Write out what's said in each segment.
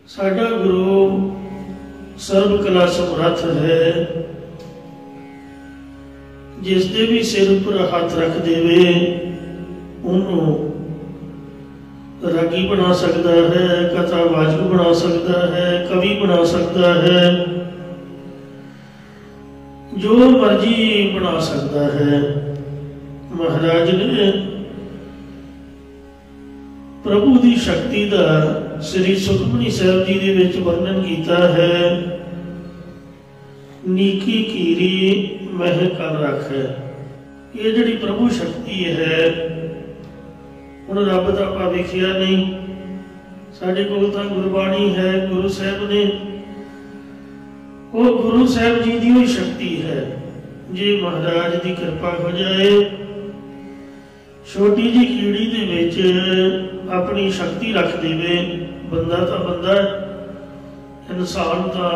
साडा गुरु सर्व कला समर्थ है, जिसके भी सिर पर हाथ रख देवे उन्होंने रागी बना सकता है, कथावाचक बना सकता है, कवि बना सकता है, जो मर्जी बना सकता है। महाराज ने प्रभु की शक्ति का श्री सुखमनी साहब जी दे विच वर्णन किया है। नीकी कीरी मह कर रख है। ये जिहड़ी प्रभु शक्ति है, हुण रब दा आपां वेखिया नहीं, साडे कोल तां गुरबाणी है, गुरु साहब ने, वो गुरु साहब जी की शक्ति है। जे महाराज की कृपा हो जाए, छोटी जी कीड़ी दे विच अपनी शक्ति रख देवे, बंदा तो बंदा, इंसान तो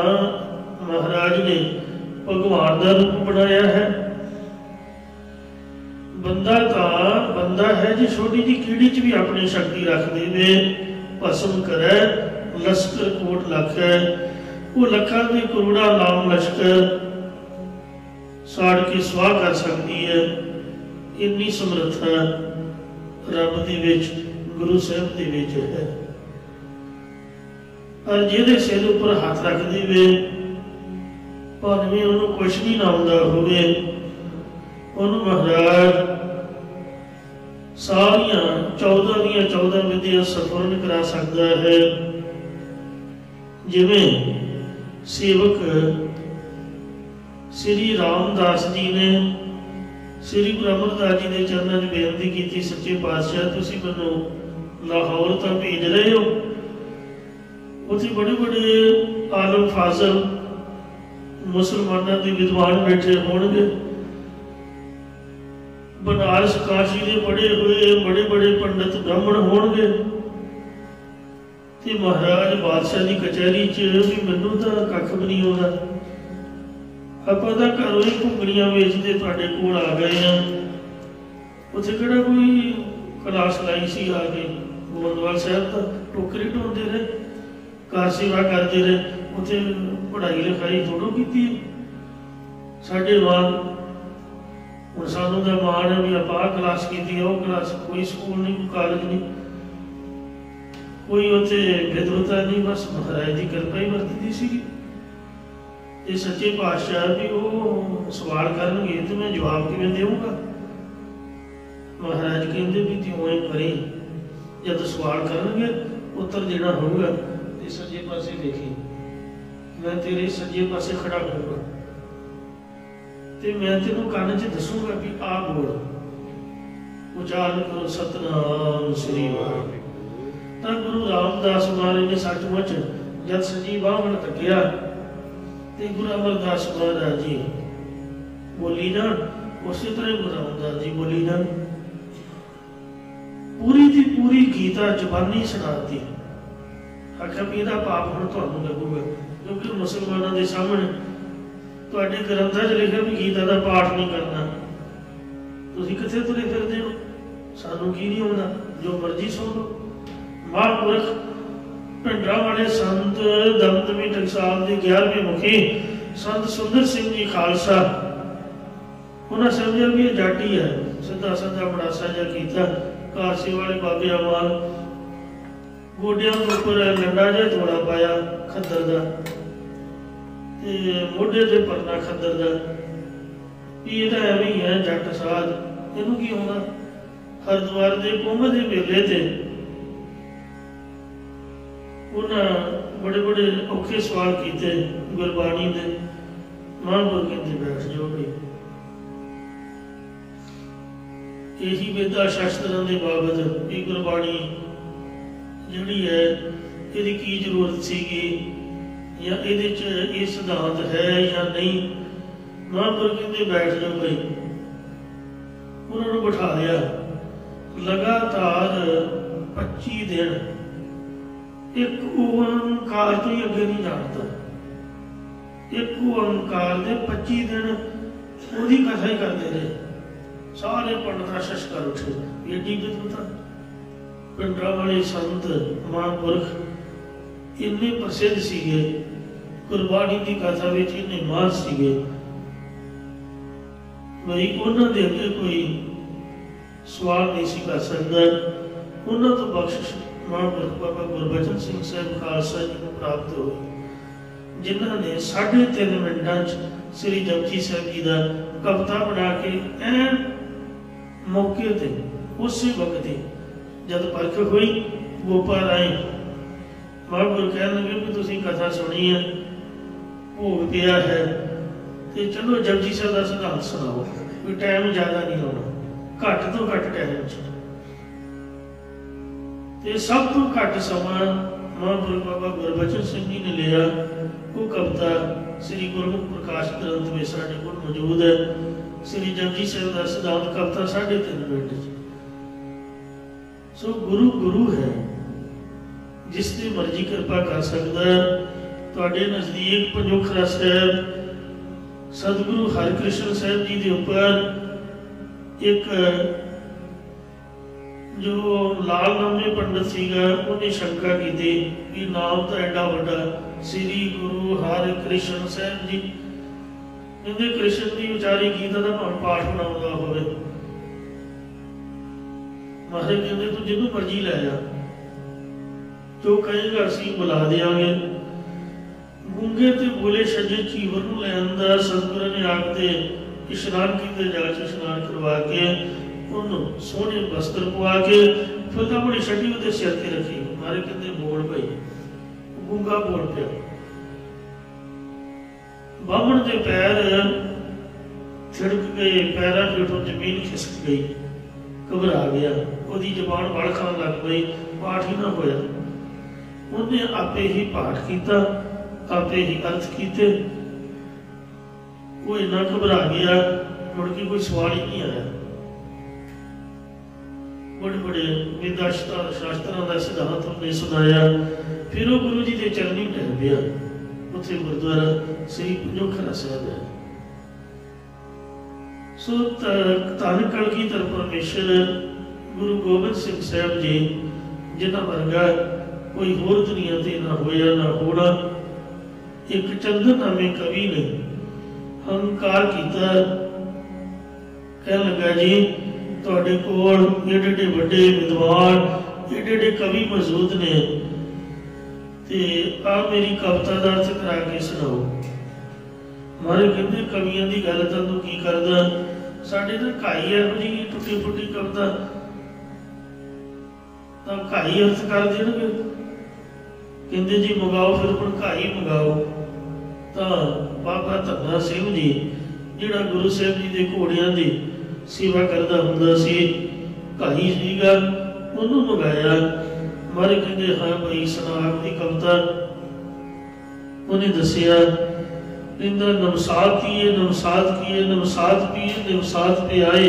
महाराज ने भगवान का रूप बनाया है। बंदा तो बंदा है, जो छोटी जी कीड़ी च भी अपनी शक्ति रख देवे, भस्म करे, लश्कर कोट लख है, वो लखा के करोड़ा लाम लश्कर साड़ के स्वाह कर सकती है। इन्नी समर्था रब दे विच, गुरु साहब दे विच है। और जिहदे सिर उपर हाथ रख देवे, भावें उन्होंने कुछ भी ना आउंदा होवे, उन्होंने महाराज सारियां 14 दियां 14 विद्या सफुरन करा सकता है। जिवें सेवक श्री रामदास जी ने श्री गुरु अमरदास जी के चरणों में बेनती की, सच्चे पातशाह तुसीं मैनूं लाहौर तो भेज रहे हो, उत्थे बड़े बड़े आलम फाजल मुसलमानों के विद्वान बैठे होणगे, बनारस काशी के पढ़े हुए बड़े बड़े पंडित ब्राह्मण होणगे, ते महाराज बादशाह की कचहरी च भी मैनूं तां कख भी नहीं आउंदा, आपां तां घरों ही घुंगड़ियां वेचदे तुहाडे कोल आ गए हैं। उत्थे किहड़ा कोई क्लास लाई सी आ गई, गोंदवाल साहब तां टोकरी ढोंदे रहे, कार सेवा करते रहे, उत्थे पढ़ाई लिखाई थोड़ो कीती। साडे वाल हुण सानूं तां माण है भी आपां आह क्लास कीती, ओह क्लास, कोई स्कूल नहीं, कोई कॉलेज नहीं, कोई उत्थे विद्वता नहीं, बस महाराज की कृपा ही वरतदी सी। ये सच्चे पातशाह भी वो सवाल करनगे तो मैं जवाब किवें देऊँगा। महाराज कहते भी त्यों ही करी, जब सवाल करनगे उत्तर देना होगा तो सज्जे पासे देखी, मैं तेरे सज्जे पासे खड़ा होऊंगा तो मैं तेनों कान च दसूंगा भी आ बोल, उचारण करो सतनाम श्री वाहिगुरू। तो गुरु रामदास महाराज ने सचमुच जब सजी बाहण तकिया तो गुरु अमरदास महाराज जी बोली ना, उसी तरह गुरु रामदास जी बोली ना, पूरी की पूरी गीता जबानी सुनाती। आख्या भी यदा पाप हुण तुहानूं लगूगा, क्योंकि मुसलमानों के सामने तुहाडे ग्रंथां च लिखिआ भी गीता का पाठ नहीं करना, तुसीं कित्थे तुरे फिरदे हो, सानूं की नहीं आउंदा, जो मर्जी सुण लो। महापुरख भिंडरा वाले संत दमदमी टकसाल के 11वें मुखी संत सुंदर सिंह जी खालसा, उन्हें समझा भी जाटी है, सीधा सीधा बड़ासा जा किया, कारसे वाले बाबे अमाल गोडिया के उपर लंडा जहा थोड़ा पाया खद्दर का, मोढे से परना खद्दर का, भी ये एवं ही है जट साध, इनू की आउंदा। हरिद्वार के कुंभ के मेले ते उन्हें बड़े बड़े औखे सवाल किए गुरबाणी के, महापुरख कहते बैठ जाओ भाई, यही वेदा शास्त्रों के बाबत ये गुरबाणी जिहड़ी है इहदी की जरूरत सीगी, या इहदे च ये सिद्धांत है या नहीं। महापुरख कहते बैठ जाओ भाई, उन्होंने बिठा लिया। लगातार 25 दिन एक ओंकार तो ही अगे नहीं जानता, एक ओंकार के 25 दिन वही कथा ही करते रहे, सारे पंडित शशकर उठे। एडी विद्वता पिंडरा वाले संत महापुरख इन्ने प्रसिद्ध सीगे, गुरबाणी की कथा में इन्ने मार सीगे भाई उन्होंने दे अगे कोई सवाल नहीं सी कर सकता। उन्होंने तो बख्शिश महापुरख बाबा गुरबचन सिंह साहब खालसा जी को प्राप्त हुई, जिन्होंने 3.5 मिनटां श्री जपजी साहब जी का कविता बना के ऐन मौके ते उसी वक्त जब परख हुई गोपाल आए महापुरख कह लगे भी तुसीं कथा सुनी है, भोग पिया है, तो चलो जपजी साहब का सिद्धांत सुनाओ, कोई टाइम ज़्यादा नहीं होना, घट तो घट टाइम ते सब तो घट समा महापुरख बाबा गुरबचन सिंह जी ने लिया। वो कविता श्री गुरमुख प्रकाश ग्रंथ में साढ़े को मौजूद है। श्री जपजी साहब का सिद्धांत कविता 3.5 मिनट। सो गुरु गुरु है, जिसने मर्जी कृपा कर सकता है। तुहाडे नज़दीक पंजोखरा साहब सतगुरु हरकृष्ण साहब जी के ऊपर एक जो लालनामे पंडित सीगा उन्हें शंका की थी कि नाम तो एडा वड्डा श्री गुरु हरकृष्ण साहब जी, इन्हें कृष्ण की उचारी गीता का भावें पाठ बनाउंदा होवे, महाराज कहते तू जिन्हों मर्जी लै जा, जो कहेगा असीं बुला देंगे। गूंगे ते बोले सजे चीवर नूं लै आंदा, सतगुरू ने आखते इशनान कीते जल च इशनान करवा के उन्होंने सोहने वस्त्र पवा के फिर अपनी छड़ी उसके सिर ते रखी। मारे कहते बोल पई, गूंगा बोल पिया। बामण के पैर थिड़क गए, पैरों के उठों जमीन खिसक गई, घबरा गया, उसकी जबान वल खान लग गई, पाठ ही ना होया। उन्हें आपे ही पाठ किया, आपे ही अर्थ किए, वो इन्ना घबरा गया, मुड़ के कोई सवाल ही नहीं आया। बड़े बड़े वेदा शास्त्रों का सिद्धांत उन्हें सुनाया। फिर वो गुरु जी के चरनी टह गया, उत्थे गुरुद्वारा श्री पंजोखरा साहब है। सो धन कलगीधर परमेश्वर गुरु गोबिंद सिंह साहब जी जिन्हां वर्गा कोई होर दुनिया ते ना होया ना होना। एक चंदन नामे कवि ने हंकार किया, कह लगा जी तुहाडे कोल एडे एडे वड्डे विद्वान एडे एडे कवि मौजूद ने, ते आ मेरी कविता का अर्थ करा के सुनाओ। मारे कहते कवियों की गल तो तू की करदा, साडे तो घाई है जी टुटी फुटी कविता, तो घाई अर्थ कर देणगे। कहते जी मंगाओ, फिर हुण घाई मंगाओ। तो बाबा धन्ना सिंह जी जिहड़ा गुरु साहब जी के घोड़ियां की सेवा करता हुंदा सी, घाई सीगा, उन्होंने मंगाया। मारे कहते हाँ भाई सुना अपनी कविता। उन्हें दसिया इंदा नवसात किए नवसात किए, नवसात पिए नवसात पे आए,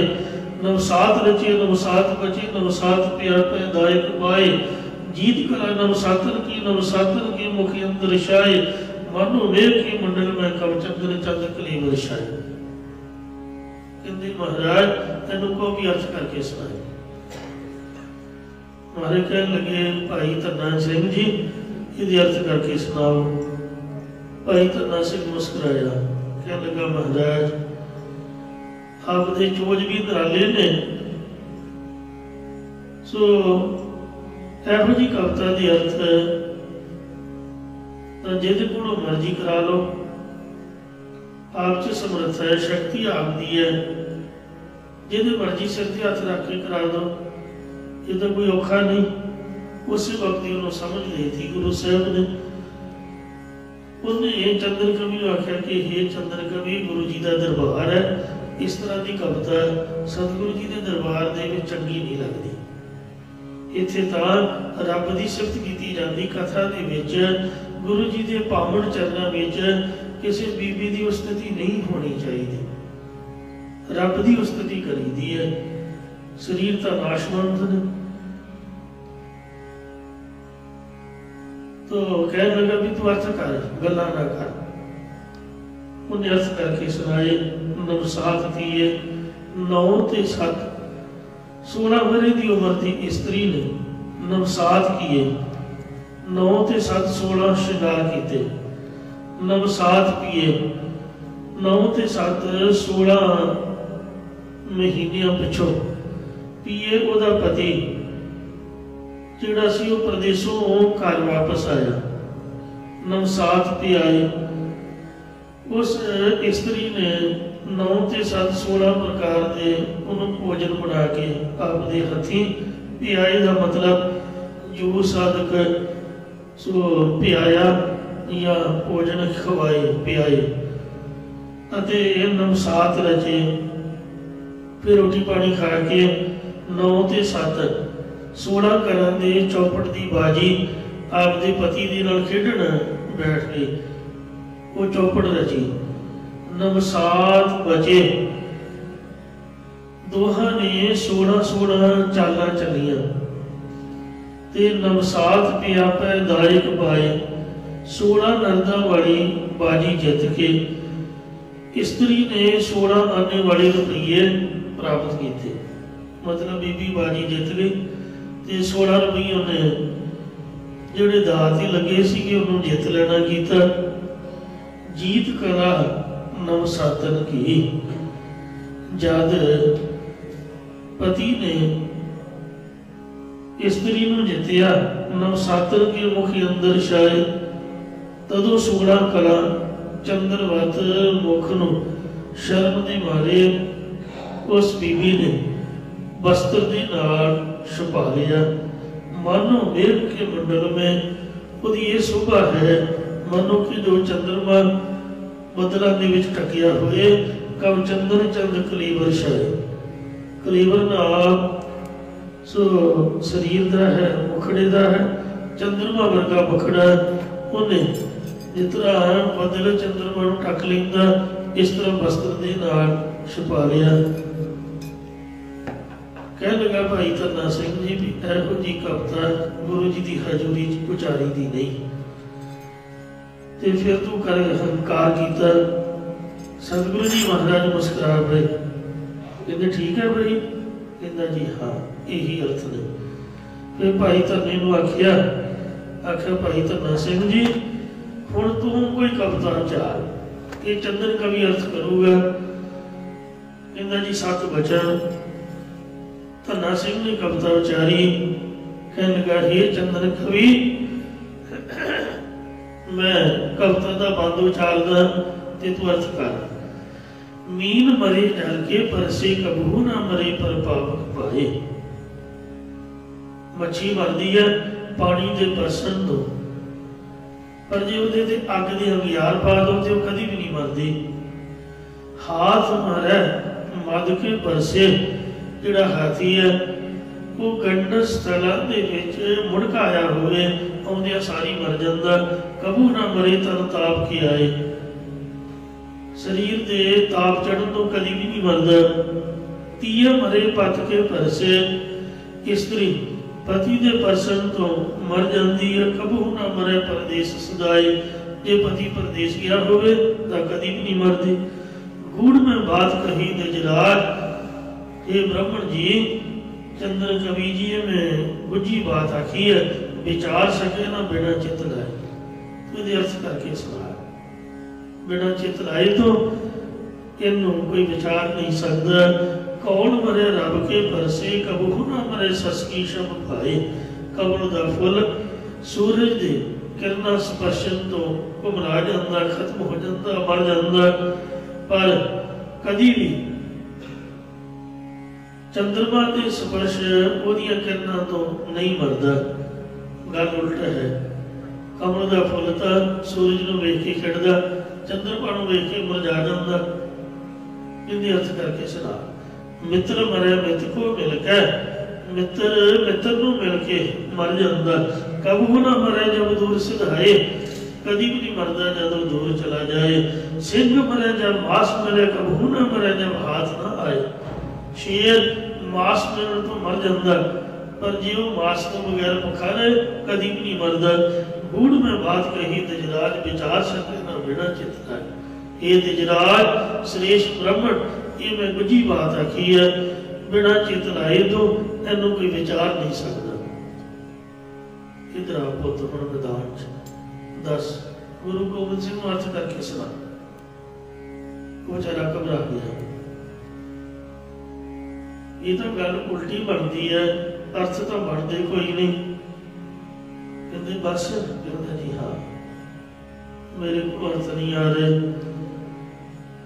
नवसात रचे नवसात बचे, नवसात पे पैदायक पाए, जीत कला नवसातन की नवसातन के मुख अंदर शाये, मानो मेघ के मंडल में कब चंद्र चंद कली वर्षाए। कहते महाराज तेनों को भी अर्थ करके सुनाए। महाराज कह लगे भाई धन्ना सिंह जी ये अर्थ करके सुनाओ। भाई धन्ना सिंह मुस्कुराया, कह लगा महाराज आपके चोज भी निराले ने, सो एहो जी कविता के अर्थ जिद को मर्जी करा लो, आप च समर्थ है, शक्ति आपकी है, जिद मर्जी सिर से हथ रख के करा दो, ये तो कोई औखा नहीं। उस वक्त ही उन्होंने समझ ली थी गुरु साहब ने। उन्हें चंद्र कवि आख्या कि हे चंद्र कवि गुरु जी का दरबार है, इस तरह की कविता सतगुरु जी के दरबार में चंगी नहीं लगती। इत्थे तां रब की सिफत की जाती, कथा के गुरु जी के पावन चरणों में किसी बीबी की उस्तति नहीं होनी चाहिए, रब की उस्तति करी दी है। शरीर तो नाशवंत ने, तो कह लगा भी तू अर्थ कर, गल्ला ना कर। उन्हें अर्थ करके सुनाए। नवसात थी 9 ते 7 16 वर्ष की उम्र की स्त्री ने नवसात किए। 9 ਤੇ 7 16 ਸ਼ਿੰਗਾਰ ਕੀਤੇ। ਨਵਸਾਤ ਪੀਏ 9 ਤੇ 7 16 ਮਹੀਨਿਆਂ ਪਿੱਛੋਂ ਪੀਏ ਉਹਦਾ ਪਤੀ ਜਿਹੜਾ ਸੀ ਉਹ ਪ੍ਰਦੇਸ਼ੋਂ ਘਰ ਵਾਪਸ ਆਇਆ। ਨਵਸਾਤ ਪਿਆਏ ਉਸ ਇਸਤਰੀ ਨੇ 9 ਤੇ 7 16 ਪ੍ਰਕਾਰ ਦੇ ਉਹਨੂੰ ਭੋਜਨ ਬਣਾ ਕੇ ਆਪਦੇ ਹੱਥੀਂ ਪਿਆਏ ਦਾ ਮਤਲਬ ਜੋ ਸਾਧਕ ਸੋ ਪਿਆਇਆ ਜਾਂ ਭੋਜਨ ਖਵਾਏ ਪਿਆਏ ਅਤੇ ਇਹ ਨਵਸਾਤ ਰਚੇ। ਫਿਰ ਰੋਟੀ ਪਾਣੀ ਖਾ ਕੇ 9 ਤੇ 7 16 ਘਰਾਂ ਦੇ ਚੌਪਟ ਦੀ ਬਾਜੀ ਆਪਦੇ ਪਤੀ ਦੇ ਨਾਲ ਖੇਡਣ ਬੈਠ ਗਈ। ਉਹ ਚੌਪੜ ਰਚੀ। ਨਵਸਾਤ ਬਚੇ ਦੋਹਾਂ ਨੇ 16 ਚਾਲਾਂ ਚੱਲੀਆਂ ਤੇ ਨਵਸਾਤ ਪਿਆ ਪੈ ਦਾਇਕ ਪਾਏ 16 ਨਰਦਾਂ ਵਾਲੀ ਬਾਜੀ ਜਿੱਤ ਕੇ ਇਸਤਰੀ ਨੇ 16 ਆਨੇ ਵਾਲੇ ਰੁਪਈਏ ਪ੍ਰਾਪਤ ਕੀਤੇ। ਮਤਲਬ ਬੀਬੀ ਬਾਜੀ ਜਿੱਤ ਗਈ ਤੇ 16 ਰੁਪਈਏ ਉਹਨੇ ਜਿਹੜੇ ਦਾਤ ਹੀ ਲੱਗੇ ਸੀਗੇ ਉਹਨੂੰ ਜਿੱਤ ਲੈਣਾ ਕੀਤਾ। ਜੀਤ ਕਲਾ ਨਵਸਾਤਨ ਕੀ ਜਦ ਪਤੀ ਨੇ ਇਸਤਰੀ ਨੂੰ ਜਿੱਤਿਆ ਨਵਸਾਤਨ ਕੇ ਮੁਖ ਅੰਦਰ ਛਾਏ ਤਦੋਂ 16 ਕਲਾ ਚੰਦਰਵਤ ਮੁਖ ਨੂੰ ਸ਼ਰਮ ਦੇ ਮਾਰੇ ਉਸ ਬੀਬੀ ਨੇ ਬਸਤਰ ਦੇ ਨਾਲ ਛੁਪਾ ਲਿਆ। ਮਾਨੋ ਮੇਘ ਕੇ ਮੰਡਲ में ਉਹਦੀ ਇਹ ਸ਼ੋਭਾ ਹੈ ਮਾਨੋ ਕਿ ਜੋ ਚੰਦਰਮਾ ਬੱਦਲਾਂ ਦੇ ਵਿੱਚ ਟਕਿਆ ਹੋਏ ਕਵ ਚੰਦਨ ਚੰਦ ਕਲੀਵਰ ਛਾਏ। ਕਲੀਵਰ ਨਾਲ ਸੋ ਸਰੀਰ ਦਾ ਹੈ ਮੁਖੜੇ ਦਾ ਹੈ ਚੰਦਰਮਾ ਵਰਗਾ ਮੁਖੜਾ ਉਹਨੇ ਜਿਸ ਤਰ੍ਹਾਂ ਬੱਦਲ ਚੰਦਰਮਾ ਨੂੰ ਢੱਕ ਲੈਂਦਾ ਇਸ ਤਰ੍ਹਾਂ ਬਸਤਰ ਦੇ ਨਾਲ ਛੁਪਾ ਲਿਆ। ਕਹਿਣ ਲੱਗਾ ਭਾਈ ਧੰਨਾ ਸਿੰਘ ਜੀ ਵੀ ਇਹੋ ਜਿਹੀ ਕਵਿਤਾ ਗੁਰੂ ਜੀ ਦੀ ਹਜ਼ੂਰੀ 'ਚ ਉਚਾਰੀ ਦੀ ਨਹੀਂ ਤੇ ਫਿਰ ਤੂੰ ਕਰ ਹੰਕਾਰ ਕੀਤਾ। ਸਤਿਗੁਰੂ ਜੀ ਮਹਾਰਾਜ ਮੁਸਕਰਾ ਪਏ ਕਹਿੰਦੇ ਠੀਕ ਹੈ ਬਈ। ਕਹਿੰਦਾ ਜੀ ਹਾਂ ਇਹੀ ਅਰਥ ਨੇ। ਫਿਰ ਭਾਈ ਧੰਨੇ ਨੂੰ ਆਖਿਆ ਭਾਈ ਧੰਨਾ ਸਿੰਘ ਜੀ ਹੁਣ ਤੂੰ ਕੋਈ ਕਵਿਤਾ ਉਚਾਰ। ਇਹ ਚੰਦਨ ਕਵੀ ਅਰਥ ਕਰੂਗਾ। ਕਹਿੰਦਾ ਜੀ 7 ਬਚਨ। ਧੰਨਾ ਸਿੰਘ ਨੇ ਕਵਿਤਾ ਉਚਾਰੀ। ਕਹਿਣ ਲੱਗਾ ਹੇ ਚੰਦਨ ਕਵੀ ਮੈਂ ਕਵਿਤਾ ਦਾ ਬੰਦ ਉਚਾਰਦਾ ਤੇ ਤੂੰ ਅਰਥ ਕਰ। मीन मरे डर के परसे कबू ना मरे पर पावक पाए। मच्छी मरदी है पानी दे परसन दो पर जे ਉਹਦੇ ਤੇ ਅੱਗ ਦੇ ਅੰਗਿਆਰ ਪਾ ਦੋ ਤੇ ਉਹ ਕਦੀ ਵੀ ਨਹੀਂ ਮਰਦੀ। ਹਾਥ ਮਾਰੇ ਮਦ ਕੇ ਪਰਸੇ ਜਿਹੜਾ ਹਾਥੀ ਹੈ ਉਹ ਗੰਡਰ ਸਥਲਾਂ ਦੇ ਵਿੱਚ ਮੁੜਕਾਇਆ ਹੋਵੇ ਆਉਂਦਿਆਂ ਸਾਰੀ ਮਰ ਜਾਂਦਾ। ਕਬੂ ਨਾ ਮਰੇ ਤਨ ਤਾਪ ਕੇ ਆਏ। शरीर दे ताप चढ़न तो कभी भी नहीं मरदा। तीया मरे पत के परसे स्त्री पति दे परसन तो मर जाती है। कबू ना मरे परदेस सदाए। जे पति परदेस गया होवे तो कभी भी नहीं मरती। गूढ़ में बात कही दजराज ये ब्राह्मण जी चंद्र कवि जी में गुझी बात आखी है विचार सके ना बिना चित लाए। तो अर्थ करके सुना बिना चित लाए तो इनू कोई विचार नहीं सकता। कौन मरे रब के परसे कबू ना मरे ससकी शब पाए। कमल दा फुल सूरज दे किरणा स्पर्शन तो घुमरा जाता खत्म हो जाता मर जाता पर कदी भी चंद्रमा के स्पर्श ओदियां किरणा तो नहीं मरदा। गल उल्ट है। कमल दा फुल तो सूरज नूं वेख के खिड़दा चंद्रमा नूं वेख के मुरझा जाता। इहदे अर्थ करके सुना। मित्र मरे मित को मिल के मित्र मित्र नूं मिल के मर जाता। कबू ना मरे जब दूर सिधाए। कभी भी नहीं मरदा जब दूर चला जाए। सिंह मरे जब मांस मिले कबू ना मरे जब हाथ ना आए। शेर मांस मिलने तो मर जाता पर जे वो मांस तो बगैर भुखा रहे कभी भी नहीं मरदा। गूढ़ में बात कही दजराज विचार सके ना बिना चित लाए। ये दजराज श्रेष्ठ ब्राह्मण ये मैं गुझी बात आखी है बिना चित लाए तो इनू कोई विचार नहीं सकता। इधर आ पुत हुण मैदान च दस। गुरु गोबिंद सिंह नूं अर्थ करके सुना। वो बेचारा घबरा गया। ये तो गल उल्टी बनती है, अर्थ तो बनते कोई नहीं। कहते बस, कहता जी हाँ मेरे को अर्थ नहीं आ रहे।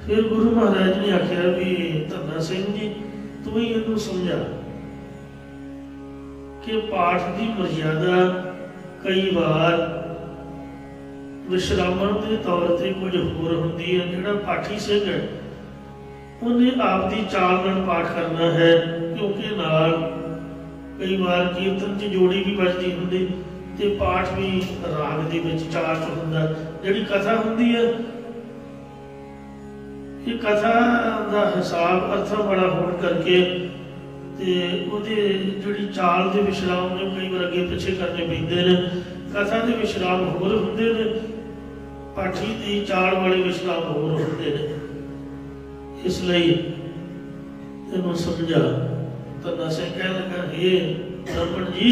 फिर गुरु महाराज ने आख्या भी धन्ना सिंह जी तू ही इनू समझा कि पाठ की मर्यादा कई बार विश्रामण के तौर पर कुछ होर होंदी है। जिहड़ा पाठी सिंह है उन्हें आपकी चाल नाल पाठ करना है, क्योंकि नाल कई बार कीर्तन च जोड़ी भी बजती होंदी ते पाठ भी राग दे विच चाल च हुंदा। जिहड़ी कथा हुंदी है ये कथा का हिसाब अर्थां वाला होण करके ते उहदे जिहड़ी चाल दे विश्राम ने कई बार अगे पिछे करने पैंदे ने। कथा के विश्राम होर हुंदे ने, पाठी की चाल वाले विश्राम होर हुंदे ने। इसलिए इन्हू समझा। धन्ना सिंह कह लगा हे ब्राह्मण जी,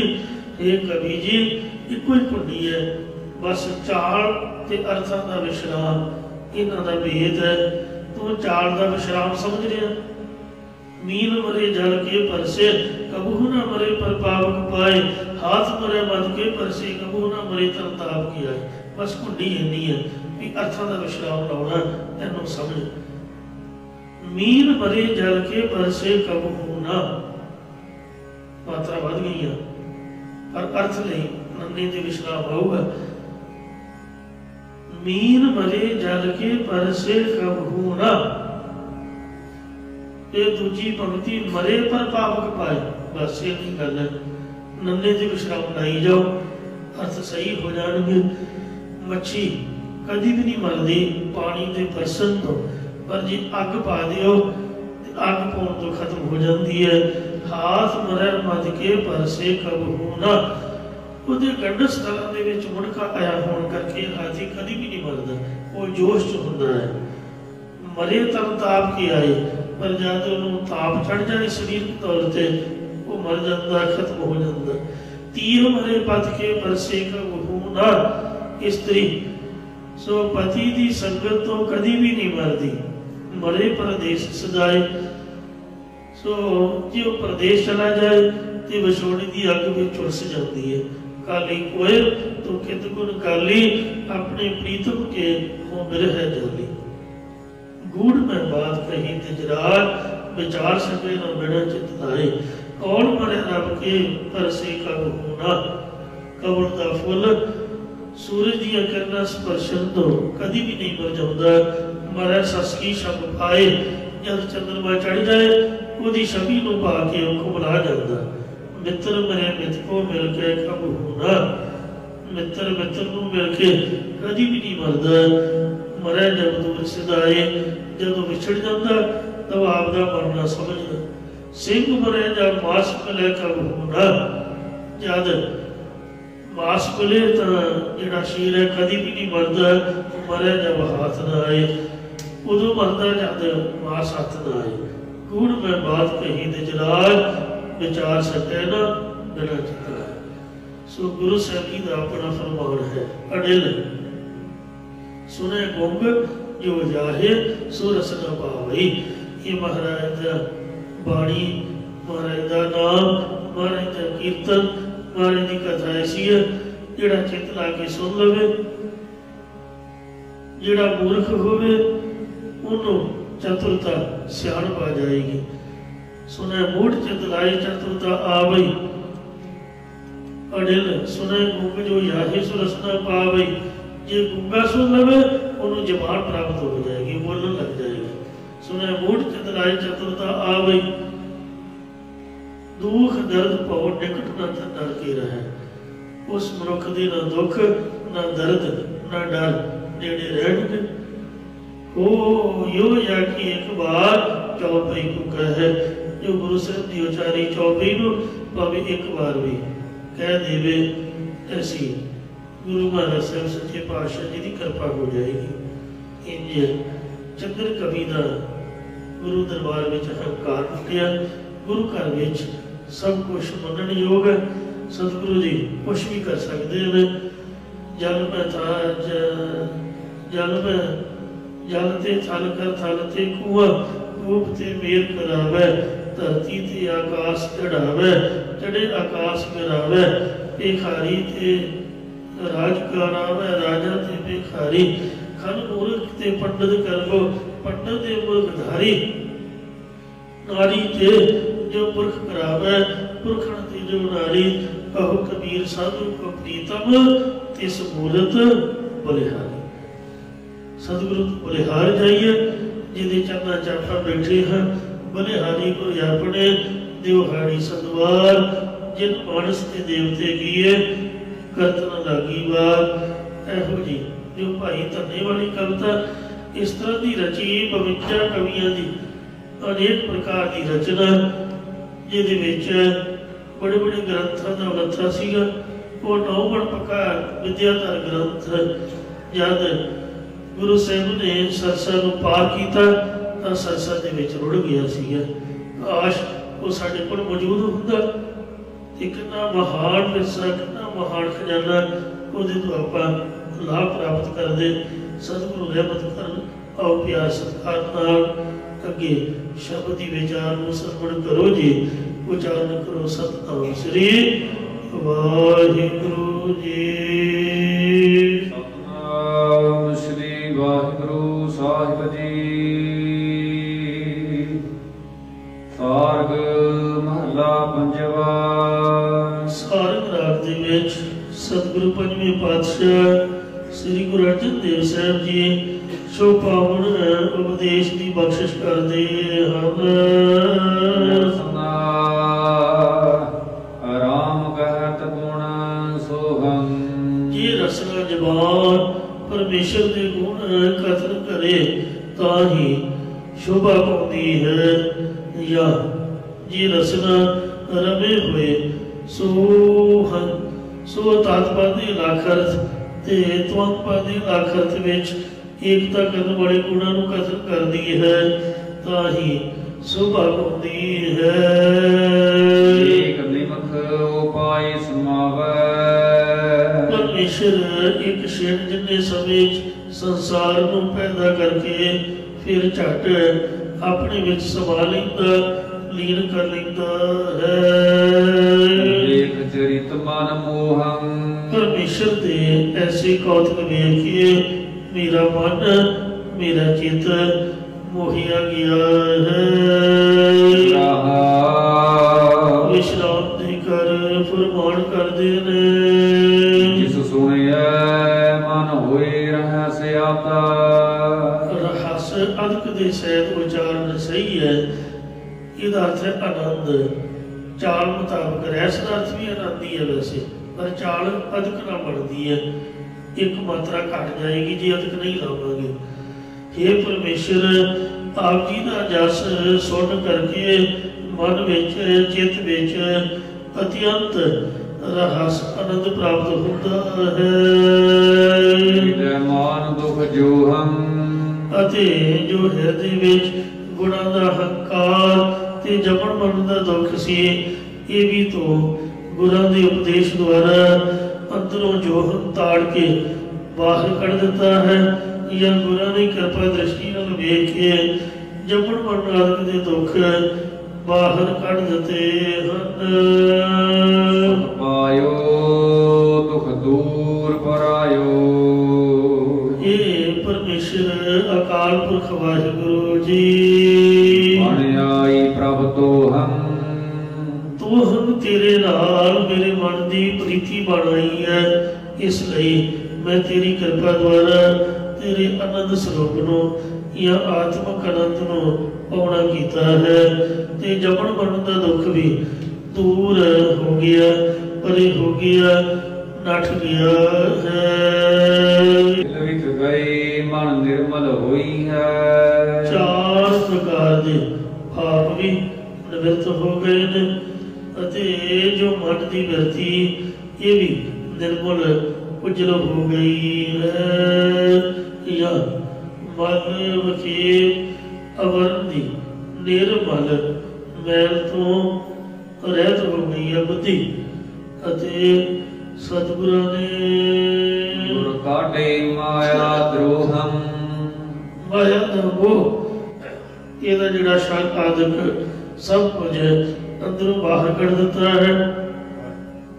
हे कवि जी, इको ही कुंडी है, बस चाल ते अर्थां का विश्राम इन्हां दा भेद है। तू चाल का विश्राम समझ रहा। मीन मरे जल के परसे कबहू ना मरे पर पावक पाए, हाथ मरे मद के परसे कबहू ना मरे तर ताप की आए। बस कुंडी इन्नी है भी अर्थां का विश्राम लाउणा, इन्हू समझ। मीन मरे जल के परसे कबहू ना, मात्रा बढ़ गई है पर अर्थ नहीं, नन्ने ते विश्राम आऊगा। मीन मरे जल के परसे कबहू ना, ये दूजी पंक्ति मरे पर पावक पाए, बस ये नहीं गल है। नन्ने ते विश्राम लाई जाओ, अर्थ सही हो जाएंगे। मच्छी कभी भी नहीं मरती पानी के परसन तो, पर जे अग पा दिओ तो अग पाउण तो खत्म हो जाती है। हाथ मरै मद के परसे कबहू ना, उहदे गंढ स्थलां दे विच मुड़का आया होण करके हाथी कभी भी नहीं मरदा, वो जोश च हुंदा है। मरे तब ताप की आए, पर जब उन्होंने ताप चढ़ जाए शरीर तौर पर वो मर जाता, खत्म हो जाता। तीर मरे पथ के परसे कबहू ना, स्त्री सो पति की संगत तो कभी भी नहीं मरती। मरे परदेश सजाए, सो जो प्रदेश चला जाए तो विछोड़ी की अग भी झुलस जाती है। काली कोयल तो कित गुण काली, अपने प्रीतम के हो बिरह जाली। गूढ़ में बात कही तिजरार, विचार सके न बिना चित लाए। कौन मरे रब के परसे कबहू ना, कबल का फुल सूरज दियां किरणां स्पर्शन तो कभी भी नहीं मर जाता। मरै सस की शब पाए, जब चंद्रमा चढ़ जाए उसकी छवि को पा के घुमला जाता। मित्र मरे मित को मिल के कबहू ना, मित्र मित्र को मिल के कभी भी नहीं मरदा। मरै जब दूर सिधाए, जब विछड़ जाता तब आपदा मरना समझदा। सिंह मरे जब मास मिले कबहू ना, जद मास मिले तो जिहड़ा शेर है कभी भी नहीं मरदा। मरे जब हाथ ना आए, उदों मरदा जब मास हाथ ना आए। कूड़ में बात कही तिजरार, विचार सके ना बिना चितराए। सो गुरु साहब जी का अपना फरमान है, अडिल सुने गुंग जो जाहे सो रस न पावई। ये महाराज का बाणी, महाराज का नाम, महाराज का कीर्तन, महाराज की कथा ऐसी है जिहड़ा चित ला के सुन लवे, जिहड़ा मूर्ख होवे उन्होंने चतुरता सियाणप आ जाएगी। सुने मूढ़ चित लाए चतुरता आवई, अडिल सुने गुंग जो याहे सो रस न पावई। जे गुंगा सुन लवे उन्होंने जबान प्राप्त हो जाएगी, बोलने लग जाएगी। सुने मूढ़ चित लाए चतुरता आवई, दुख दर्द भौ निकट न डर के रहे। उस मनुख दे ना दुख ना दर्द ना डर नेड़े रहणगे। हो यो या कि एक बार चौपाई को कहे, जो गुरु साहब की उचारी चौपाई को भावे एक बार भी कह देवे, ऐसी गुरु महाराज साहब सच्चे पातशाह जी की कृपा हो जाएगी। इंज चंद्र कवि का गुरु दरबार में अहंकार टुटिया, गुरु घर में सब कुछ मनन योग है। सतगुरु जी कुछ भी कर सकते हैं। जल में था जल में जल ते थल कर थल ते कुआ कूप ते मेर करावे धरती ते आकाश चढ़ावे चढ़े आकाश गिरावे भिखारी ते राज करावे राजा ते भिखारी खन मूर्ख ते पंडित करवो पंडित ते मूर्खधारी नारी ते जो पुरख करावे पुरखन ते जो नारी कहो कबीर साधु को प्रीतम तिस मूरत बलिहारी। सतगुरु बलिहार जाइए जिहदे चरना चाफा बैठे हैं बलिहारी को अपने दिवहाड़ी सदवार जिन मानस के देवते किए करतन लागी बार। एहो जी जो भाई धन्ने वाली कविता इस तरह की रची 52 कवियां की अनेक प्रकार की रचना जिहदे बड़े बड़े ग्रंथों का वथा सीगा। वो 9 बन पक्का विद्याधर ग्रंथ जब गुरु साहब ने सरसा को पार किया तो सरसा के विच रुड़ गया सीगा। काश वो साडे कोल मौजूद हुंदा ते कितना महान विरसा कितना महान खजाना उहदे तो आपां लाभ प्राप्त करते। सतगुरु रहमत करन। आओ प्यार सत्कार नाल अगे शब्द की विचार को सरवण करो जी। उच्चारण करो सतनाम श्री वाहिगुरु जी। सतनाम श्री वाहिगुरु साहिब जी। सारग महला पंजवा। सारग राग दे विच सतगुरु पंजवें पातशाह श्री गुरु अर्जन देव साहब जी सो पावन उपदेश की बख्शिश करते हैं। राम कहत गुण सोहम। ये रसना जबान परमेश्वर के गुण कथन करे ताही शोभा पाती है। या ये रसना रमे हुए सोहन सो तात्पर्य लाखर्थ ते त्वंग लाखर्थ विच एकता करने वाले गुणों को कथन करती है ताही शोभा पाती है। एक निमख उपाय समावे। परमेश्वर एक शेर जिन्ने समय संसार को पैदा करके फिर झट अपने विच समा लेंदा लीन कर लेंदा है। एक चरित मन मोहं। परमेश्वर दे ऐसे कौतक वेख के मेरा मन मेरा चित मोहिया गया है। विश्राम दे कर फरमान कर देने। जिस सुनिए मन होए रहस आता। रहस अदक दे सहित उच्चारण सही है। इहदा अर्थ है आनंद। चाल मुताबिक रहस का अर्थ भी आनंद ही है वैसे पर चाल अदक ना बनती है। एक मात्रा घट जाएगी जी अदक नहीं लावांगे। हे परमेश्वर आप जी का जस सुन करके मन विच चित विच अत्यंत रहस आनंद प्राप्त होता है। मान दुख जोहम। अते जो हृदय विच गुणां दा हंकार ते जमन मन दा दुख सी ये भी तो गुरां दे उपदेश द्वारा अंदरों जोहन ताड़ के बाहर कढ़ देता है। या गुरां दी कृपा दृष्टि नाल वेख के जमन मन आदि दे दुख बाहर कढ़ देते हैं। पायो दुख दूर परायो। ये परमेश्वर अकाल पुरख वाहिगुरु जी। मन आई प्रभ तो हम तेरे नाल मेरे मन की प्रीति बनाई है। इसलिए मैं तेरी कृपा द्वारा तेरे आनंद स्वरूप नो या आत्मक आनंद नो पाउना कीता है। ते जमन मन का दुख भी दूर हो गया परे हो गया नठ गया है। गई मन निर्मल हुई है। 4 प्रकार के पाप भी निवृत्त हो गए ने अते जो मन की वृत्ति ये भी निर्मल उजल हो गई है। या मन वखेर अवरणी निर्मल मैल तो रहित हो गई है बुद्धि। ਅਤੇ ਸਤਿਗੁਰਾਂ ਨੇ ਗੁਰ ਕਾਟੇ ਮਾਇਆ ਦ੍ਰੋਹੰ ਮਾਇਆ ਦਾ ਮੋਹ, ਇਹਦਾ ਜਿਹੜਾ ਸ਼ੱਕ ਆਦਿਕ ਸਭ ਕੁਝ ਅੰਦਰੋਂ ਬਾਹਰ ਕੱਢ ਦਿੱਤਾ ਹੈ,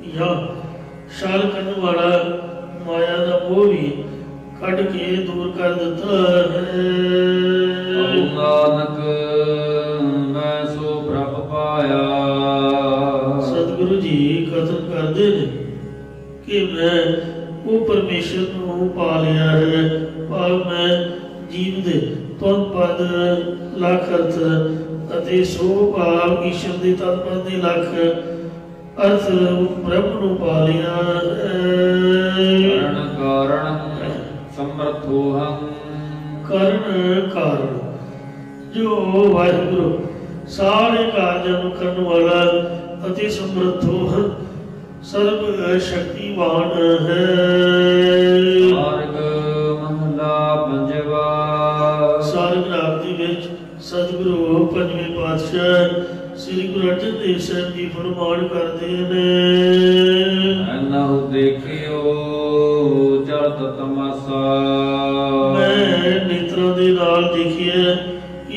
ਜਾਂ ਛਲ ਕਰਨ ਵਾਲਾ ਮਾਇਆ ਦਾ ਮੋਹ ਵੀ ਕੱਢ ਕੇ ਦੂਰ ਕਰ ਦਿੱਤਾ ਹੈ। ਨਾਨਕ ਮੈਂ ਸੋ ਪ੍ਰਭ ਪਾਇਆ। ਸਤਿਗੁਰੂ ਜੀ ਕਥਨ ਕਰਦੇ ਨੇ ਕਿ ਮੈਂ ਉਹ ਪਰਮੇਸ਼ਰ ਨੂੰ ਪਾ ਲਿਆ ਹੈ। ਭਾਵ ਮੈਂ ਜੀਵ ਦੇ ਤੁਮ ਪਦ ਲੱਖ ਅਰਥ ਅਤੇ ਸੋ ਭਾਵ ਈਸ਼ਵਰ ਦੇ ਤਤ ਪਦ ਦੇ ਲੱਖ ਅਰਥ ਬ੍ਰਹਮ ਨੂੰ ਪਾ ਲਿਆ ਕਰਨ ਕਾਰਣ ਸਮਰਥੋਹੰ। ਕਰਨ ਕਾਰਨ ਜੋ ਵਾਹਿਗੁਰੂ ਸਾਰੇ ਕਾਰਜਾਂ ਨੂੰ ਕਰਨ ਵਾਲਾ ਅਤੇ ਸਮਰਥੋ ਸਰਬ ਸ਼ਕਤੀਵਾਨ ਹੈ। ਮਾਰਗ ਮਹਲਾ ਪੰਜਵਾ। ਸਾਰਗ ਰਾਗ ਦੇ ਵਿੱਚ ਸਤਿਗੁਰੂ ਪੰਜਵੇਂ ਪਾਤਸ਼ਾਹ ਸ੍ਰੀ ਗੁਰੂ ਅਰਜਨ ਦੇਵ ਸਾਹਿਬ ਜੀ ਫਰਮਾਨ ਕਰਦੇ ਨੇ, ਐਨਹੁ ਦੇਖਿਓ ਚਲਤ ਤਮਾਸਾ। ਮੈਂ ਨੇਤਰਾਂ ਦੇ ਨਾਲ ਦੇਖਿਆ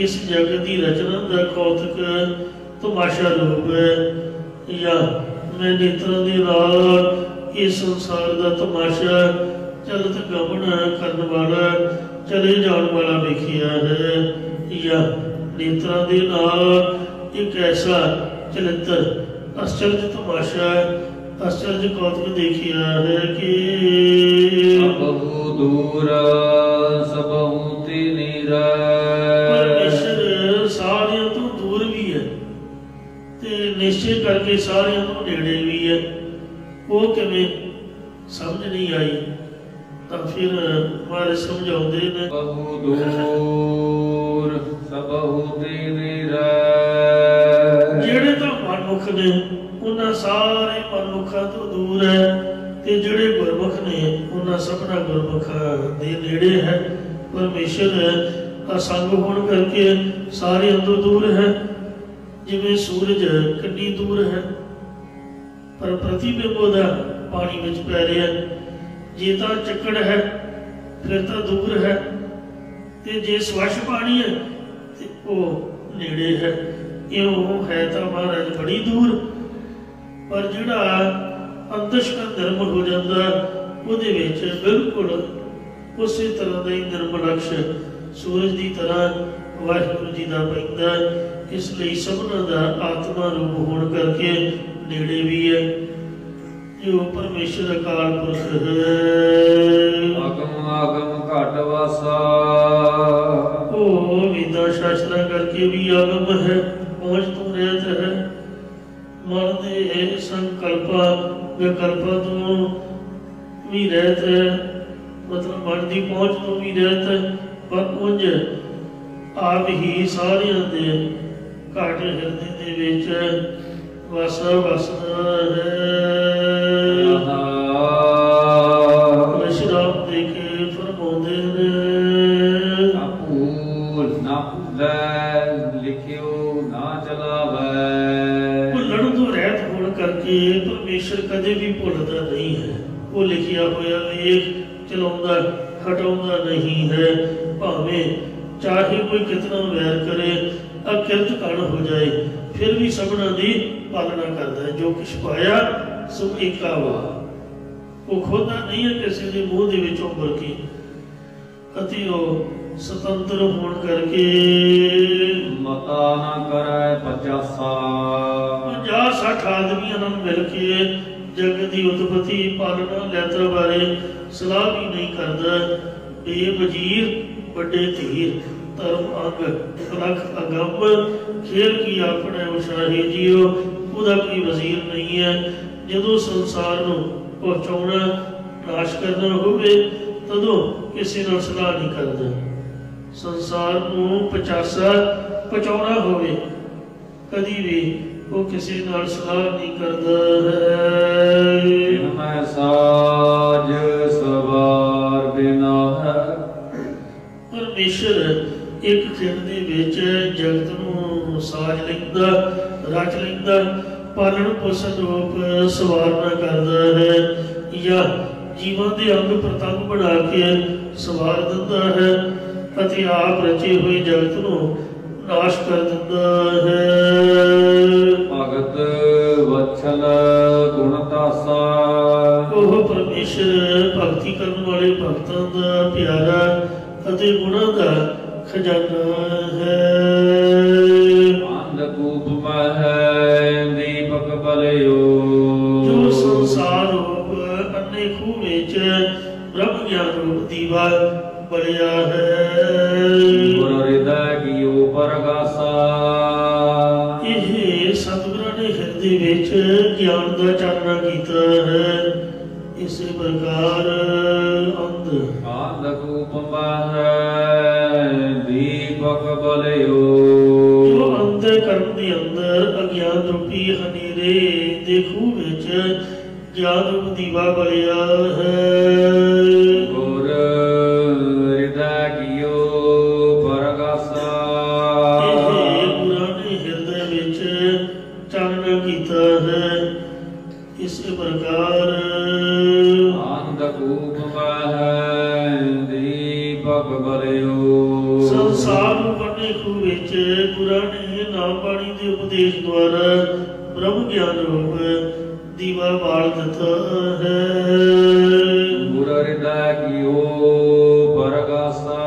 ਇਸ ਜਗਤ ਦੀ ਰਚਨਾ ਦਾ ਕੌਤਕ ਤਮਾਸ਼ਾ ਰੂਪ ਹੈ, ਜਾਂ ਮੈਂ ਨੇਤਰਾਂ ਦੇ ਨਾਲ ਇਸ ਸੰਸਾਰ ਦਾ ਤਮਾਸ਼ਾ ਚਲਤ ਗਮਨ ਕਰਨ ਵਾਲਾ ਚਲੇ ਜਾਣ ਵਾਲਾ ਵੇਖਿਆ ਹੈ, ਜਾਂ ਨੇਤਰਾਂ ਦੇ ਨਾਲ ਇੱਕ ਐਸਾ ਚਲਿੱਤਰ ਅਸਚਰਜ ਤਮਾਸ਼ਾ ਅਸਚਰਜ ਕੌਤਕ ਦੇਖਿਆ ਹੈ ਕਿ ਸਭਹੁ ਦੂਰ ਸਭਹੁ ਤਿਨੀਰਾ। ਪਰਮੇਸ਼ਰ ਸਾਰਿਆਂ ਤੋਂ ਦੂਰ ਵੀ ਹੈ ਤੇ ਨਿਸ਼ਚੈ ਕਰਕੇ ਸਾਰਿਆਂ ਤੋਂ ਨੇੜੇ ਵੀ ਹੈ। ਉਹ ਕਿਵੇਂ ਸਮਝ ਨਹੀਂ ਆਈ ਤਾਂ ਫਿਰ ਮਾਰੇ ਸਮਝਾਉਂਦੇ ਨੇ, ਸਭਹੁ ਦੂਰ ਸਭਹੁ ਤਿਨੀਰਾ। ਜਿਹੜੇ ਤਾਂ ਮਨਮੁਖ ਨੇ ਉਹਨਾਂ ਸਾਰੇ ਮਨਮੁਖਾਂ ਤੋਂ ਦੂਰ ਹੈ, ਤੇ ਜਿਹੜੇ ਗੁਰਮੁਖ ਨੇ ਉਹਨਾਂ ਸਭਨਾ ਗੁਰਮੁਖਾਂ ਦੇ ਨੇੜੇ ਹੈ। ਪਰਮੇਸ਼ਰ ਅਸੰਗ ਹੋਣ ਕਰਕੇ ਸਾਰਿਆਂ ਤੋਂ ਦੂਰ ਹੈ। ਜਿਵੇਂ ਸੂਰਜ ਕਿੰਨੀ ਦੂਰ ਹੈ, ਪਰ ਪ੍ਰਤੀਬਿੰਬ ਉਹਦਾ ਪਾਣੀ ਵਿੱਚ ਪੈ ਰਿਹਾ। ਜੇ ਤਾਂ ਚੱਕੜ ਹੈ ਫਿਰ ਤਾਂ ਦੂਰ ਹੈ, ਤੇ ਜੇ ਸਵੱਛ ਪਾਣੀ ਹੈ ਤੇ ਉਹ ਨੇੜੇ ਹੈ। ਇਉਂ ਹੈ ਤਾਂ ਮਹਾਰਾਜ ਬੜੀ ਦੂਰ, ਪਰ ਜਿਹੜਾ ਅੰਤਸ਼ਕਨ ਨਿਰਮਲ ਹੋ ਜਾਂਦਾ ਉਹਦੇ ਵਿੱਚ ਬਿਲਕੁਲ ਉਸੇ ਤਰ੍ਹਾਂ ਦਾ ਹੀ ਨਿਰਮਲ ਅਕਸ਼ ਸੂਰਜ ਦੀ ਤਰ੍ਹਾਂ ਵਾਹਿਗੁਰੂ ਜੀ ਦਾ ਪੈਂਦਾ। ਇਸ ਲਈ ਸਭਨਾਂ ਦਾ ਆਤਮਾ ਰੂਪ ਹੋਣ ਕਰਕੇ ਨੇੜੇ ਵੀ ਹੈ। ਜੋ ਪਰਮੇਸ਼ਰ ਅਕਾਲ ਪੁਰਖ ਹੈ, ਆਗਮ ਆਗਮ ਘਟ ਵਾਸਾ। ਉਹ ਵੇਦਾਂ ਸ਼ਾਸਤਰਾਂ ਕਰਕੇ ਵੀ ਆਗਮ ਹੈ, ਪਹੁੰਚ ਤੋਂ ਰਹਿਤ ਹੈ। ਮਨ ਦੇ ਸੰਕਲਪਾਂ ਵਿਕਲਪਾਂ ਤੋਂ ਵੀ ਰਹਿਤ ਹੈ, ਮਤਲਬ ਮਨ ਦੀ ਪਹੁੰਚ ਤੋਂ ਵੀ ਰਹਿਤ ਹੈ। ਪਰ ਉਂਝ ਆਪ ਹੀ ਸਾਰਿਆਂ ਦੇ ਘਾਟ ਹਿਰਦੇ ਦੇ ਵਿੱਚ ਵਸਾ ਵਸਦਾ ਹੈ। ਵਿਸ਼ਰਾਮ ਦੇ ਕੇ ਫਰਮਾਉਂਦੇ ਨੇ, ਨਾ ਭੂਲ ਨਾ ਭੁੱਲੈ ਲਿਖਿਓ ਨਾ ਚਲਾਵੈ। ਭੁੱਲਣ ਤੋਂ ਰਹਿਤ ਹੋਣ ਕਰਕੇ ਪਰਮੇਸ਼ਰ ਕਦੇ ਵੀ ਭੁੱਲਦਾ ਨਹੀਂ ਹੈ। ਉਹ ਲਿਖਿਆ ਹੋਇਆ ਵੇਖ ਚਲਾਉਂਦਾ ਹਟਾਉਂਦਾ ਨਹੀਂ ਹੈ। ਭਾਵੇਂ ਚਾਹੇ ਕੋਈ ਕਿਤਨਾ ਵੈਰ ਕਰੇ, ਅਕਿਰਤ ਕਣ ਹੋ ਜਾਏ, ਫਿਰ ਵੀ ਸਭਨਾਂ ਦੀ ਪਾਲਣਾ ਕਰਦਾ ਹੈ। ਜੋ ਕੁਛ ਪਾਇਆ ਸੋ ਏਕਾ ਵਾ। ਉਹ ਖੋਦਾ ਨਹੀਂ ਹੈ ਕਿਸੇ ਦੇ ਮੂੰਹ ਦੇ ਵਿੱਚ ਉੱਭਰ ਕੇ, ਅਤੇ ਉਹ ਸੁਤੰਤਰ ਹੋਣ ਕਰਕੇ ਮਤਾ ਨਾ ਕਰੈ ਪਚਾਸਾ। 50-60 ਆਦਮੀਆਂ ਨਾਲ ਮਿਲ ਕੇ ਜਗਤ ਦੀ ਉਤਪਤੀ ਪਾਲਣਾ ਲੈਤਰ ਬਾਰੇ ਸਲਾਹ ਵੀ ਨਹੀਂ ਕਰਦਾ। ਬੇਵਜ਼ੀਰ ਵੱਡੇ ਧੀਰ ਧਰਮ ਅੰਗ ਲਖ ਅਗੰਮ ਖੇਲ ਕੀ ਆਪਣੇ ਉਸ਼ਾਹੀ ਜੀਓ। ਉਹਦਾ ਕੋਈ ਵਜ਼ੀਰ ਨਹੀਂ ਹੈ। ਜਦੋਂ ਸੰਸਾਰ ਨੂੰ ਪਹੁੰਚਾਉਣਾ ਨਾਸ਼ ਕਰਨਾ ਹੋਵੇ ਤਦੋਂ ਕਿਸੇ ਨਾਲ ਸਲਾਹ ਨਹੀਂ ਕਰਦਾ। ਸੰਸਾਰ ਨੂੰ ਪਹੁੰਚਾਉਣਾ ਹੋਵੇ ਕਦੀ ਵੀ ਉਹ ਕਿਸੇ ਨਾਲ ਸਲਾਹ ਨਹੀਂ ਕਰਦਾ ਹੈ। ਮੈਂ ਸਾਜ ਸਵਾਰ ਬਿਨਾ ਹੈ। ਪਰਮੇਸ਼ਰ ਇੱਕ ਖਿੰਡ ਦੇ ਵਿੱਚ ਜਗਤ ਨੂੰ ਸਾਜ ਲੈਂਦਾ, ਰਚ ਲੈਂਦਾ, ਪਾਲਣ ਪੋਸ਼ਣ ਰੂਪ ਸਵਾਰਨਾ ਕਰਦਾ ਹੈ ਜਾਂ ਜੀਵਾਂ ਦੇ ਅੰਗ ਪ੍ਰਤੰਗ ਬਣਾ ਕੇ ਸਵਾਰ ਦਿੰਦਾ ਹੈ ਅਤੇ ਆਪ ਰਚੇ ਹੋਏ ਜਗਤ ਨੂੰ ਨਾਸ਼ ਕਰ ਦਿੰਦਾ ਹੈ। ਭਗਤ ਵਛਲ ਗੁਣ ਤਾਸਾ, ਉਹ ਪਰਮੇਸ਼ਰ ਭਗਤੀ ਕਰਨ ਵਾਲੇ ਭਗਤਾਂ ਦਾ ਪਿਆਰਾ ਅਤੇ ਗੁਣਾਂ ਦਾ ਖਜ਼ਾਨਾ ਹੈ। ਅੰਧਕੂਪ ਮਹਿ ਦੀਪਕ ਬਲਿਓ, ਜੋ ਸੰਸਾਰ ਰੂਪ ਅੰਨੇ ਖੂਹ ਵਿੱਚ ਬ੍ਰਹਮ ਗਿਆਨ ਰੂਪ ਦੀਵਾ ਬਲਿਆ ਹੈ। ਗੁਰ ਹਿਰਦੈ ਕੀਓ ਪਰਗਾਸਾ, ਇਹ ਸਤਿਗੁਰਾਂ ਨੇ ਹਿਰਦੇ ਵਿੱਚ ਗਿਆਨ ਦਾ ਚਾਨਣਾ ਕੀਤਾ ਹੈ। ਇਸੇ ਪ੍ਰਕਾਰ ਅੰਧਕੂਪ ਮਹਿ ਦੀਪਕ ਬਲਿਓ, ਜੋ ਅੰਤਕਰਮ ਦੇ ਅੰਦਰ ਅਗਿਆਨ ਰੂਪੀ ਹਨੇਰੇ ਦੇ ਖੂਹ ਵਿੱਚ ਗਿਆਨ ਰੂਪ ਦੀਵਾ ਬਲਿਆ ਹੈ। ਗੁਰ ਹਿਰਦੈ ਕੀਓ ਪਰਗਾਸਾ, ਇਹ ਗੁਰਾਂ ਨੇ ਹਿਰਦੇ ਵਿੱਚ ਚਾਨਣਾ ਕੀਤਾ ਹੈ। ਇਸੇ ਪ੍ਰਕਾਰ ਅੰਧਕੂਪ ਮਹਿ ਦੀਪਕ ਬਲਿਓ, ਸੰਸਾਰ ਨੂੰ ਬੰਨੇ ਖੂਹ ਵਿੱਚ ਗੁਰਾਂ ਨੇ ਨਾਮ ਬਾਣੀ ਦੇ ਉਪਦੇਸ਼ ਦੁਆਰਾ ਬ੍ਰਹਮ ਗਿਆਨ ਰੂਪ ਦੀਵਾ ਬਾਲ ਦਿੱਤਾ ਹੈ। ਗੁਰ ਹਿਰਦੈ ਕੀਓ ਪਰਗਾਸਾ,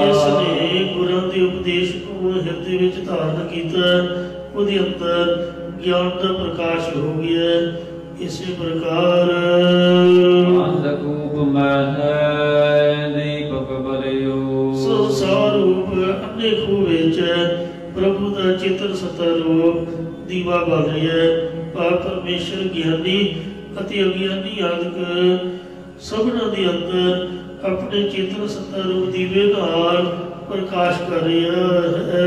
ਜਿਸ ਨੇ ਗੁਰਾਂ ਦੇ ਉਪਦੇਸ਼ ਨੂੰ ਹਿਰਦੇ ਵਿੱਚ ਧਾਰਨ ਕੀਤਾ ਉਹਦੇ ਅੰਦਰ ਗਿਆਨ ਦਾ ਪ੍ਰਕਾਸ਼ ਹੋ ਗਿਆ। ਇਸੇ ਪ੍ਰਕਾਰ ਅੰਧਕੂਪ ਮਹਿ ਦੀਪਕ ਬਲਿਓ, ਸੰਸਾਰ ਰੂਪ ਅੰਨੇ ਖੂਹ ਵਿੱਚ ਪ੍ਰਭੂ ਦਾ ਚੇਤਨ ਸੱਤਾ ਰੂਪ ਦੀਵਾ ਬਲ ਰਿਹਾ ਹੈ। ਪਰਮੇਸ਼ਰ ਗਿਆਨੀ ਅਤੇ ਅਗਿਆਨੀ ਆਦਿਕ ਸਭਨਾਂ ਦੇ ਅੰਦਰ ਆਪਣੇ ਚੇਤਨ ਸੱਤਾ ਰੂਪ ਦੀਵੇ ਨਾਲ ਪ੍ਰਕਾਸ਼ ਕਰ ਰਿਹਾ ਹੈ।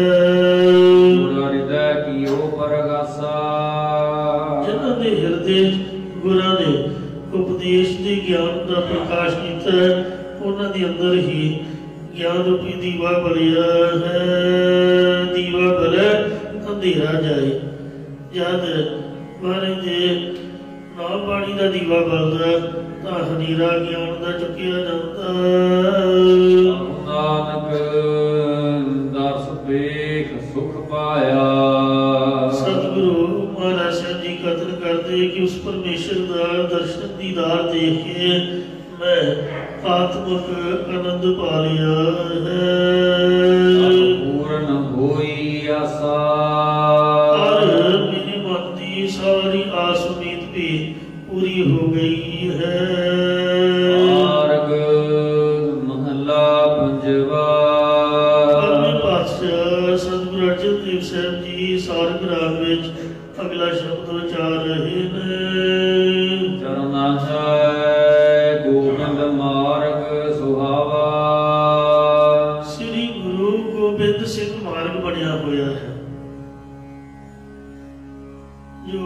ਗੁਰ ਹਿਰਦੈ ਕੀਓ ਪਰਗਾਸਾ, ਜਿਨ੍ਹਾਂ ਦੇ ਹਿਰਦੇ ਗੁਰਾਂ ਨੇ ਉਪਦੇਸ਼ ਦੇ ਗਿਆਨ ਦਾ ਪ੍ਰਕਾਸ਼ ਕੀਤਾ ਹੈ, ਉਹਨਾਂ ਦੇ ਅੰਦਰ ਹੀ ਗਿਆਨ ਰੂਪੀ ਦੀਵਾ ਬਲਿਆ ਹੈ। ਦੀਵਾ ਬਲੇ ਅੰਧੇਰਾ ਜਾਏ। ਜਦ ਮਹਾਰਾਜ ਦੇ ਨਾਮ ਬਾਣੀ ਦਾ ਦੀਵਾ ਬਲਦਾ ਤਾਂ ਹਨੇਰਾ ਗਿਆਨ ਦਾ ਚੁੱਕਿਆ ਜਾਂਦਾ। ਨਾਨਕ ਦਰਸ ਵੇਖ ਸੁਖ ਪਾਇਆ, ਸਤਿਗੁਰੂ ਮਹਾਰਾਜ ਸਾਹਿਬ ਜੀ ਕਥਨ ਕਰਦੇ ਕਿ ਉਸ ਪਰਮੇਸ਼ਰ ਦਾ ਦਰਸ਼ਨ ਦੀਦਾਰ ਦੇਖ ਕੇ ਮੈਂ ਆਤਮਿਕ ਆਨੰਦ ਪਾ ਲਿਆ ਹੈ। ਪੂਰਨ ਹੋਈ ਆਸਾ, ਔਰ ਮੇਰੇ ਮਨ ਦੀ ਸਾਰੀ ਆਸ ਉਮੀਦ ਵੀ ਪੂਰੀ ਹੋ ਗਈ ਹੈ। ਮਾਰਗ ਮਹਲਾ ਪੰਜਵਾ, ਪੰਜਵੇਂ ਪਾਤਸ਼ਾਹ ਸਤਿਗੁਰੂ ਅਰਜਨ ਦੇਵ ਸਾਹਿਬ ਜੀ ਸਾਰੰਗ ਰਾਗ ਵਿੱਚ ਅਗਲਾ ਸ਼ਬਦ ਉਚਾਰ ਰਹੇ ਨੇ। ਚਰਨਾ ਹੈ ਗੋਬਿੰਦ ਮਾਰਗ ਸੁਹਾਵਾ, ਸ੍ਰੀ ਗੁਰੂ ਗੋਬਿੰਦ ਸਿੰਘ ਮਾਰਗ ਬਣਿਆ ਹੋਇਆ ਹੈ। ਜੋ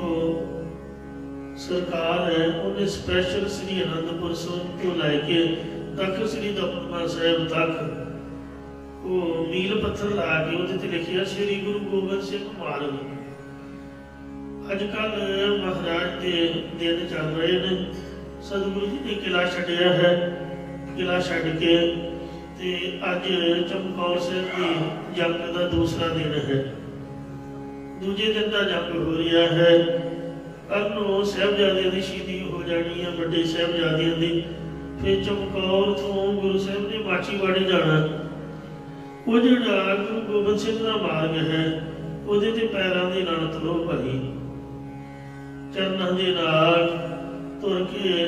ਸਰਕਾਰ ਹੈ ਉਹਨੇ ਸਪੈਸ਼ਲ ਸ੍ਰੀ ਅਨੰਦਪੁਰ ਸਾਹਿਬ ਤੋਂ ਲੈ ਕੇ ਤਖਤ ਸ੍ਰੀ ਦਮਦਮਾ ਸਾਹਿਬ ਤੱਕ ਉਹ ਮੀਲ ਪੱਥਰ ਲਾ ਕੇ ਉਹਦੇ ਤੇ ਲਿਖਿਆ ਸ੍ਰੀ ਗੁਰੂ ਗੋਬਿੰਦ ਸਿੰਘ ਮਾਰਗ। ਅੱਜ ਕੱਲ ਮਹਾਰਾਜ ਦੇ ਦਿਨ ਚੱਲ ਰਹੇ ਨੇ। ਸਤਿਗੁਰੂ ਜੀ ਨੇ ਕਿਲਾ ਛੱਡਿਆ ਹੈ। ਕਿਲਾ ਛੱਡ ਕੇ ਤੇ ਅੱਜ ਚਮਕੌਰ ਸਾਹਿਬ ਦੀ ਜੰਗ ਦਾ ਦੂਸਰਾ ਦਿਨ ਹੈ। ਦੂਜੇ ਦਿਨ ਦਾ ਜੰਗ ਹੋ ਰਿਹਾ ਹੈ। ਕੱਲ ਨੂੰ ਸਾਹਿਬਜ਼ਾਦਿਆਂ ਦੀ ਸ਼ਹੀਦੀ ਹੋ ਜਾਣੀ ਹੈ, ਵੱਡੇ ਸਾਹਿਬਜ਼ਾਦਿਆਂ ਦੀ। ਫਿਰ ਚਮਕੌਰ ਤੋਂ ਗੁਰੂ ਸਾਹਿਬ ਨੇ ਮਾਚੀਵਾੜੇ ਜਾਣਾ। ਉਹ ਜਿਹੜਾ ਗੁਰੂ ਗੋਬਿੰਦ ਸਿੰਘ ਦਾ ਮਾਰਗ ਹੈ ਉਹਦੇ ਤੇ ਪੈਰਾਂ ਦੀ ਲਣਤ ਲੋ ਭਰੀ, ਚਰਨਾਂ ਦੇ ਨਾਲ ਤੁਰ ਕੇ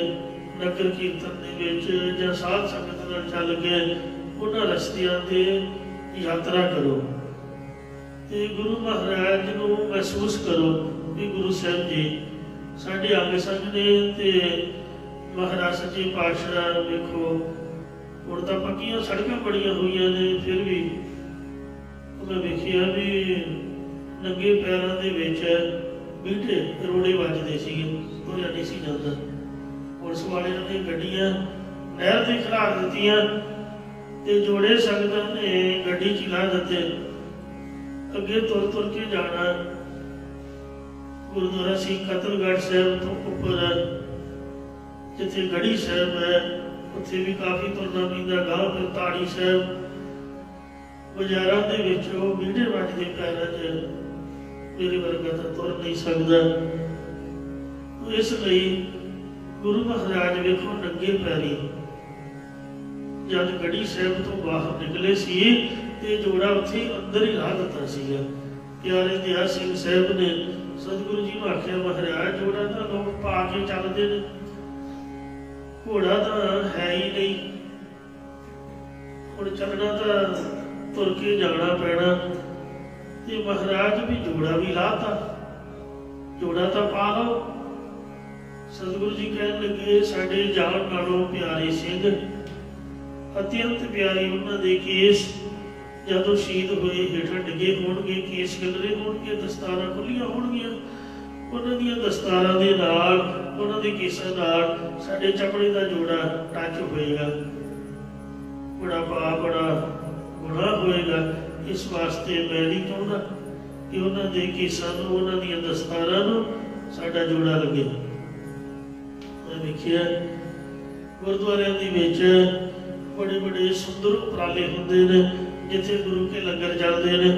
ਨਗਰ ਕੀਰਤਨ ਦੇ ਵਿੱਚ ਜਾਂ ਸਾਧ ਸੰਗਤ ਨਾਲ ਚੱਲ ਕੇ ਉਹਨਾਂ ਰਸਤਿਆਂ ਤੇ ਯਾਤਰਾ ਕਰੋ ਤੇ ਗੁਰੂ ਮਹਾਰਾਜ ਨੂੰ ਮਹਿਸੂਸ ਕਰੋ ਵੀ ਗੁਰੂ ਸਾਹਿਬ ਜੀ ਸਾਡੇ ਅੰਗ ਸੰਗ ਨੇ। ਤੇ ਮਹਾਰਾਜ ਸੱਚੇ ਪਾਤਸ਼ਾਹ ਵੇਖੋ ਹੁਣ ਤਾਂ ਪੱਕੀਆਂ ਸੜਕਾਂ ਬਣੀਆਂ ਹੋਈਆਂ ਨੇ, ਫਿਰ ਵੀ ਮੈਂ ਵੇਖਿਆ ਵੀ ਨੰਗੇ ਪੈਰਾਂ ਦੇ ਵਿੱਚ ਬੀਟੇ ਰੋੜੇ ਵੱਜਦੇ ਸੀਗੇ, ਤੁਰਿਆ ਨਹੀਂ ਸੀ ਜਾਂਦਾ। ਪੁਲਿਸ ਵਾਲਿਆਂ ਨੇ ਗੱਡੀਆਂ ਨਹਿਰ ਤੇ ਖਿਲਾਰ ਦਿੱਤੀਆਂ ਤੇ ਜੋੜੇ ਸੰਗਤਾਂ ਨੇ ਗੱਡੀ ਚਲਾ ਦਿੱਤੇ। ਅੱਗੇ ਤੁਰ ਤੁਰ ਕੇ ਜਾਣਾ। ਗੁਰਦੁਆਰਾ ਸੀ ਕਤਲਗੜ੍ਹ ਸਾਹਿਬ ਤੋਂ ਉੱਪਰ ਜਿੱਥੇ ਗੜੀ ਸਾਹਿਬ ਹੈ, ਉੱਥੇ ਵੀ ਕਾਫੀ ਤੁਰਨਾ ਪੈਂਦਾ। ਗਾਂਹ ਫਿਰ ਤਾੜੀ ਸਾਹਿਬ, ਬਾਜ਼ਾਰਾਂ ਦੇ ਵਿੱਚ ਉਹ ਮੀਂਢੇ ਵੱਜਦੇ ਪੈਰਾਂ 'ਚ, ਮੇਰੇ ਵਰਗਾ ਤਾਂ ਤੁਰ ਨਹੀਂ ਸਕਦਾ। ਇਸ ਲਈ ਗੁਰੂ ਮਹਾਰਾਜ ਵੇਖੋ ਨੰਗੇ ਪੈਰੀ ਜਦ ਗੜੀ ਸਾਹਿਬ ਤੋਂ ਬਾਹਰ ਨਿਕਲੇ ਸੀ ਤੇ ਜੋੜਾ ਉੱਥੇ ਅੰਦਰ ਹੀ ਲਾ ਦਿੱਤਾ ਸੀਗਾ। ਪਿਆਰੇ ਦਿਆ ਸਿੰਘ ਸਾਹਿਬ ਨੇ ਸਤਿਗੁਰੂ ਜੀ ਨੂੰ ਆਖਿਆ, ਮਹਾਰਾਜ ਜੋੜਾ ਤਾਂ ਲੋਕ ਪਾ ਕੇ ਚੱਲਦੇ ਨੇ, ਘੋੜਾ ਤਾਂ ਹੈ ਹੀ ਨਹੀਂ, ਹੁਣ ਚੱਲਣਾ ਤਾਂ ਤੁਰ ਕੇ ਜਾਣਾ ਪੈਣਾ। ਤੇ ਮਹਾਰਾਜ ਵੀ ਜੋੜਾ ਵੀ ਲਾਤਾ, ਜੋੜਾ ਤਾਂ ਪਾ ਲਓ। ਸਤਿਗੁਰੂ ਜੀ ਕਹਿਣ ਲੱਗੇ, ਸਾਡੇ ਜਾਨ ਨਾਲੋਂ ਪਿਆਰੇ ਸਿੰਘ, ਅਤਿਅੰਤ ਪਿਆਰੇ ਉਹਨਾਂ ਦੇ ਕੇਸ ਜਦੋਂ ਸ਼ਹੀਦ ਹੋਏ ਹੇਠਾਂ ਡਿੱਗੇ ਹੋਣਗੇ, ਕੇਸ ਖਿਲਰੇ ਹੋਣਗੇ, ਦਸਤਾਰਾਂ ਖੁੱਲੀਆਂ ਹੋਣਗੀਆਂ, ਉਹਨਾਂ ਦੀਆਂ ਦਸਤਾਰਾਂ ਦੇ ਨਾਲ, ਉਹਨਾਂ ਦੇ ਕੇਸਾਂ ਨਾਲ ਸਾਡੇ ਚਮੜੇ ਦਾ ਜੋੜਾ ਟੱਚ ਹੋਏਗਾ, ਬੜਾ ਪਾਪ ਬੜਾ ਗੁਨਾਹ ਹੋਏਗਾ। ਇਸ ਵਾਸਤੇ ਮੈਂ ਨਹੀਂ ਚਾਹੁੰਦਾ ਕਿ ਉਹਨਾਂ ਦੇ ਕੇਸਾਂ ਨੂੰ, ਉਹਨਾਂ ਦੀਆਂ ਦਸਤਾਰਾਂ ਨੂੰ ਸਾਡਾ ਜੋੜਾ ਲੱਗੇ। ਮੈਂ ਵੇਖਿਆ ਗੁਰਦੁਆਰਿਆਂ ਦੇ ਵਿੱਚ ਬੜੇ ਬੜੇ ਸੁੰਦਰ ਉਪਰਾਲੇ ਹੁੰਦੇ ਨੇ, ਜਿੱਥੇ ਗੁਰੂ ਕੇ ਲੰਗਰ ਚੱਲਦੇ ਨੇ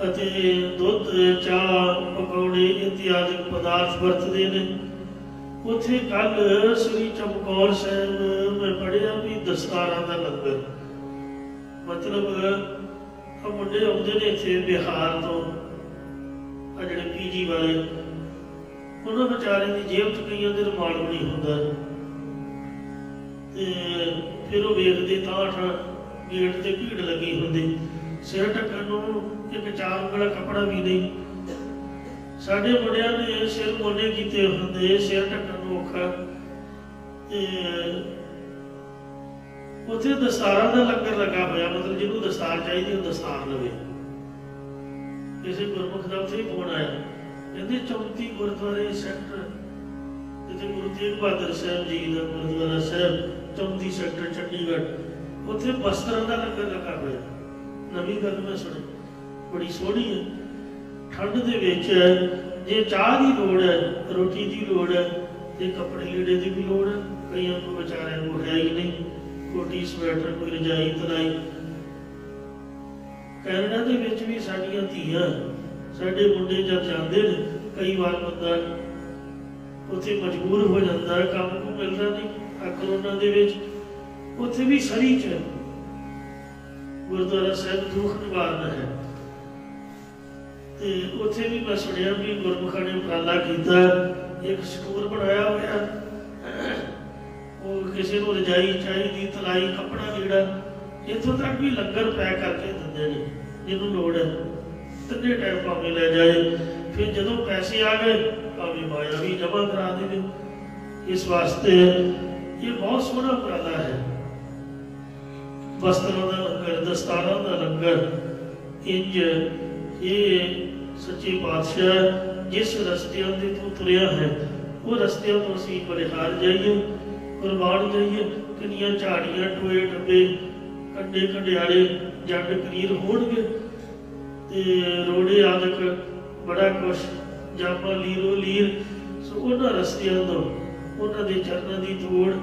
ਅਤੇ ਦੁੱਧ, ਚਾਹ, ਪਕੌੜੇ ਇਤਿਆਦਿ ਪਦਾਰਥ ਵਰਤਦੇ ਨੇ। ਉੱਥੇ ਕੱਲ ਸ੍ਰੀ ਚਮਕੌਰ ਸਾਹਿਬ ਮੈਂ ਪੜ੍ਹਿਆ ਵੀ ਦਸਤਾਰਾਂ ਦਾ ਲੰਗਰ, ਮਤਲਬ ਆ ਮੁੰਡੇ ਆਉਂਦੇ ਨੇ ਇੱਥੇ ਬਿਹਾਰ ਤੋਂ, ਆ ਜਿਹੜੇ ਪੀਜੀ ਵਾਲੇ, ਉਹਨਾਂ ਵਿਚਾਰੇ ਦੀ ਜੇਬ 'ਚ ਕਈਆਂ ਦੇ ਰੁਮਾਲ ਵੀ ਨਹੀਂ ਹੁੰਦਾ, ਤੇ ਫਿਰ ਉਹ ਵੇਖਦੇ ਤਾਂ ਗੇਟ ਤੇ ਭੀੜ ਲੱਗੀ ਹੁੰਦੀ, ਸਿਰ ਢੱਕਣ ਨੂੰ ਇੱਕ 4 ਉਂਗਲਾ ਕੱਪੜਾ ਵੀ ਨਹੀਂ। ਸਾਡੇ ਮੁੰਡਿਆਂ ਨੇ ਸਿਰ ਮੋਨੇ ਕੀਤੇ ਹੁੰਦੇ, ਸਿਰ ਢੱਕਣ ਨੂੰ ਔਖਾ। ਤੇ ਉੱਥੇ ਦਸਤਾਰਾਂ ਦਾ ਲੰਗਰ ਲੱਗਾ ਹੋਇਆ, ਮਤਲਬ ਜਿਹਨੂੰ ਦਸਤਾਰ ਚਾਹੀਦੀ ਉਹ ਦਸਤਾਰ ਲਵੇ। ਕਿਸੇ ਗੁਰਮੁਖ ਦਾ ਉੱਥੇ ਹੀ ਫੋਨ ਆਇਆ, ਕਹਿੰਦੇ 34 ਗੁਰਦੁਆਰੇ ਸੈਕਟਰ, ਜਿੱਥੇ ਗੁਰੂ ਤੇਗ ਬਹਾਦਰ ਸਾਹਿਬ ਜੀ ਦਾ ਗੁਰਦੁਆਰਾ ਸਾਹਿਬ 34 ਸੈਕਟਰ ਚੰਡੀਗੜ੍ਹ, ਉੱਥੇ ਵਸਤਰਾਂ ਦਾ ਲੰਗਰ ਲੱਗਾ ਹੋਇਆ। ਨਵੀਂ ਗੱਲ ਮੈਂ ਸੁਣੀ, ਬੜੀ ਸੋਹਣੀ ਹੈ। ਠੰਡ ਦੇ ਵਿੱਚ ਜੇ ਚਾਹ ਦੀ ਲੋੜ ਹੈ, ਰੋਟੀ ਦੀ ਲੋੜ ਹੈ, ਤੇ ਕੱਪੜੇ ਲੀੜੇ ਦੀ ਵੀ ਲੋੜ ਹੈ। ਕਈਆਂ ਨੂੰ ਵਿਚਾਰਿਆਂ ਨੂੰ ਹੈ ਹੀ ਨਹੀਂ, ਕੋਟੀ ਸਵੈਟਰ, ਕੋਈ ਰਜਾਈ ਤਲਾਈ। ਕੈਨੇਡਾ ਦੇ ਵਿੱਚ ਵੀ ਸਾਡੀਆਂ ਧੀਆਂ, ਸਾਡੇ ਮੁੰਡੇ ਜਦ ਜਾਂਦੇ ਨੇ, ਕਈ ਵਾਰ ਬੰਦਾ ਉੱਥੇ ਮਜਬੂਰ ਹੋ ਜਾਂਦਾ, ਕੰਮ ਨੂੰ ਮਿਲਦਾ ਨਹੀਂ ਆ ਕਰੋਨਾ ਦੇ ਵਿੱਚ। ਉੱਥੇ ਵੀ ਸਰੀ 'ਚ ਗੁਰਦੁਆਰਾ ਸਾਹਿਬ ਦੁੱਖ ਨਿਵਾਰਨ ਹੈ, ਤੇ ਉੱਥੇ ਵੀ ਮੈਂ ਸੁਣਿਆ ਵੀ ਗੁਰਮੁਖਾਂ ਨੇ ਉਪਰਾਲਾ ਕੀਤਾ, ਇੱਕ ਸਟੋਰ ਬਣਾਇਆ ਹੋਇਆ, ਉਹ ਕਿਸੇ ਨੂੰ ਰਜਾਈ ਚਾਹੀਦੀ, ਤਲਾਈ, ਕੱਪੜਾ ਲੀੜਾ, ਇੱਥੋਂ ਤੱਕ ਵੀ ਲੰਗਰ ਪੈਕ ਕਰਕੇ ਦਿੰਦੇ ਨੇ, ਜਿਹਨੂੰ ਲੋੜ ਹੈ ਤਿੰਨੇ ਟਾਈਮ ਭਾਵੇਂ ਲੈ ਜਾਏ। ਫਿਰ ਜਦੋਂ ਪੈਸੇ ਆ ਗਏ ਭਾਵੇਂ ਮਾਇਆ ਵੀ ਜਮ੍ਹਾਂ ਕਰਾ ਦੇਵੇ। ਇਸ ਵਾਸਤੇ ਇਹ ਬਹੁਤ ਸੋਹਣਾ ਉਪਰਾਲਾ ਹੈ। ਵਸਤਰਾਂ ਦਾ ਲੰਗਰ, ਦਸਤਾਰਾਂ ਦਾ ਲੰਗਰ, ਇੰਜ ਇਹ ਸੱਚੇ ਪਾਤਸ਼ਾਹ ਜਿਸ ਰਸਤਿਆਂ ਦੇ ਤੋਂ ਤੁਰਿਆ ਹੈ, ਉਹ ਰਸਤਿਆਂ ਤੋਂ ਅਸੀਂ ਬਲਿਹਾਰ ਜਾਈਏ, ਕੁਰਬਾਨ ਜਾਈਏ। ਕਿੰਨੀਆਂ ਝਾੜੀਆਂ, ਟੋਏ ਟੱਬੇ, ਕੰਡੇ ਕੰਡਿਆਲੇ, ਜੰਡ ਕਰੀਰ ਹੋਣਗੇ, ਤੇ ਰੋੜੇ ਆਦਿਕ ਬੜਾ ਕੁਛ, ਜਾਪਾ ਲੀਰੋ ਲੀਰ। ਸੋ ਉਹਨਾਂ ਰਸਤਿਆਂ ਤੋਂ, ਉਹਨਾਂ ਦੇ ਚਰਨਾਂ ਦੀ ਤੋੜ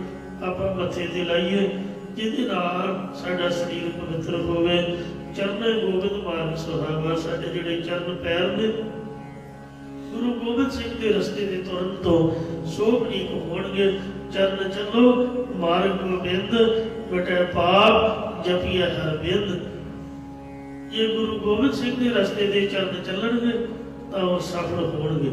ਆਪਾਂ ਮੱਥੇ ਤੇ ਲਾਈਏ, ਜਿਹਦੇ ਨਾਲ ਸਾਡਾ ਸਰੀਰ ਪਵਿੱਤਰ ਹੋਵੇ। ਚਰਨੇ ਗੋਬਿੰਦ ਮਾਰਗ ਸੁਹਾਵਾ, ਸਾਡੇ ਜਿਹੜੇ ਚਰਨ ਪੈਰ ਨੇ ਗੁਰੂ ਗੋਬਿੰਦ ਸਿੰਘ ਦੇ ਰਸਤੇ ਦੇ ਤੁਰਨ ਤੋਂ ਸੋਭਨੀਕ ਹੋਣਗੇ। ਚਰਨ ਚੱਲੋ ਮਾਰਗ ਗੋਬਿੰਦ, ਵਟੈ ਪਾਪ ਜਪੀਐ ਹਰ ਬਿੰਦ। ਜੇ ਗੁਰੂ ਗੋਬਿੰਦ ਸਿੰਘ ਦੇ ਰਸਤੇ ਦੇ ਚਰਨ ਚੱਲਣਗੇ ਤਾਂ ਉਹ ਸਫਲ ਹੋਣਗੇ।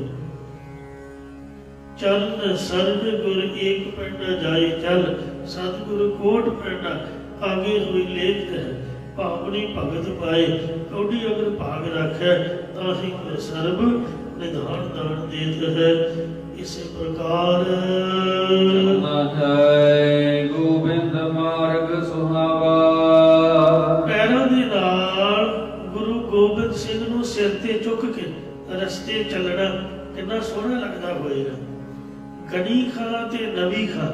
ਚਰਨ ਸਰਬ ਗੁਰ ਏਕ ਪਿੰਡਾ ਜਾਏ ਚੱਲ, ਸਤਿਗੁਰ ਕੋਟ ਪਿੰਡਾ ਆਗੇ ਹੋਈ ਲੇਖ ਹੈ। ਭਾਵਨੀ ਭਗਤ ਪਾਏ ਕੌਡੀ ਅਗਰ ਭਾਗ ਰੱਖੈ, ਤਾਂ ਹੀ ਗੁਰ ਸਰਬ ਨਿਧਾਨ ਦਾਨ ਦੇਤ ਹੈ। ਇਸੇ ਪ੍ਰਕਾਰ ਗੋਬਿੰਦ ਮਾਰਗ ਸੁਹਾਵਾ। ਪੈਰਾਂ ਦੇ ਨਾਲ ਗੁਰੂ ਗੋਬਿੰਦ ਸਿੰਘ ਨੂੰ ਸਿਰ ਤੇ ਚੁੱਕ ਕੇ ਰਸਤੇ ਚੱਲਣਾ ਕਿੰਨਾ ਸੋਹਣਾ ਲੱਗਦਾ ਹੋਏਗਾ। ਗਣੀ ਖਾਂ ਤੇ ਨਵੀ ਖਾਂ,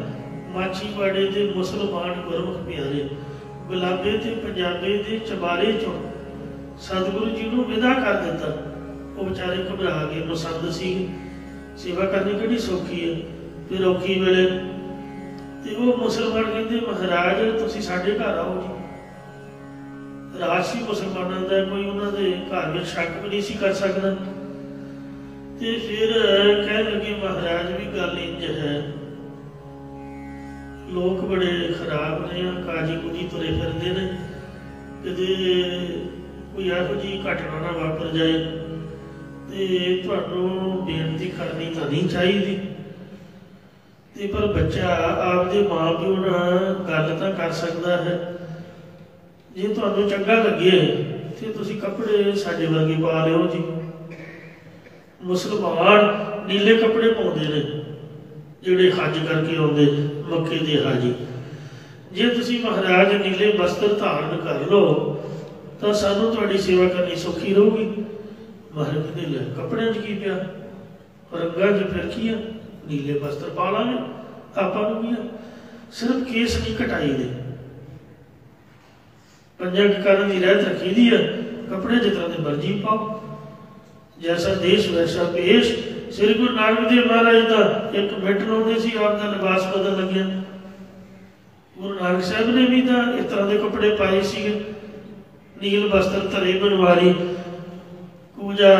ਮਾਛੀਵਾੜੇ ਦੇ ਮੁਸਲਮਾਨ ਗੁਰਮੁਖ ਪਿਆਰੇ, ਗੁਲਾਬੇ ਤੇ ਪੰਜਾਬੇ ਦੇ ਚਬਾਰੇ ਚੋਂ ਸਤਿਗੁਰੂ ਜੀ ਨੂੰ ਵਿਦਾ ਕਰ ਦਿੱਤਾ। वो बेचारे घबरा गए, मसंद सी सेवा करनी किहड़ी सौखी है। फिर औखी वेले ते वो मुसलमान कहते महाराज तुसीं साडे घर आओ जी। राज सी मुसलमानों का, कोई उन्होंने घर में शक भी नहीं सी कर सकता। ते फिर कह लगे महाराज भी गल इंज है, लोग बड़े खराब ने, काजी कुजी तुरे फिरते हैं, कदे कोई यहो जी घटना ना वापर जाए तो तुहानूं बेनती करनी तो नहीं चाहिए। ते पर बच्चा आपदे माँ प्यो नाल गल तो कर सकता है, जे तुहानूं चंगा लगे तो तुसीं कपड़े साडे वर्गे पा लिओ जी। मुसलमान नीले कपड़े पाउंदे ने जिहड़े हज करके आउंदे मक्के दे हाजी। जे तुसीं महाराज नीले वस्त्र धारण कर लो तो सानूं तुहाडी सेवा करनी सौखी रहूगी। महाराज कहंदे ले कपड़िਆਂ 'ਚ ਕੀ ਪਿਆ, रंगां 'ਚ फिर की है, नीले वस्त्र पा लांगे आपां नूं की है, सिर्फ केस नहीं कटाई दे। पंजां कारण की रहत रखी दी है, कपड़े जिस तरह के मर्जी पाओ, जैसा देश वैसा पेश। श्री गुरु नानक देव महाराज का एक मिनट लाते सी, आपका लिबास बदल लग्या। गुरु नानक साहब ने भी तो इस तरह के कपड़े पाए सीगे, नील वस्त्र धरे बनवारी, पूजा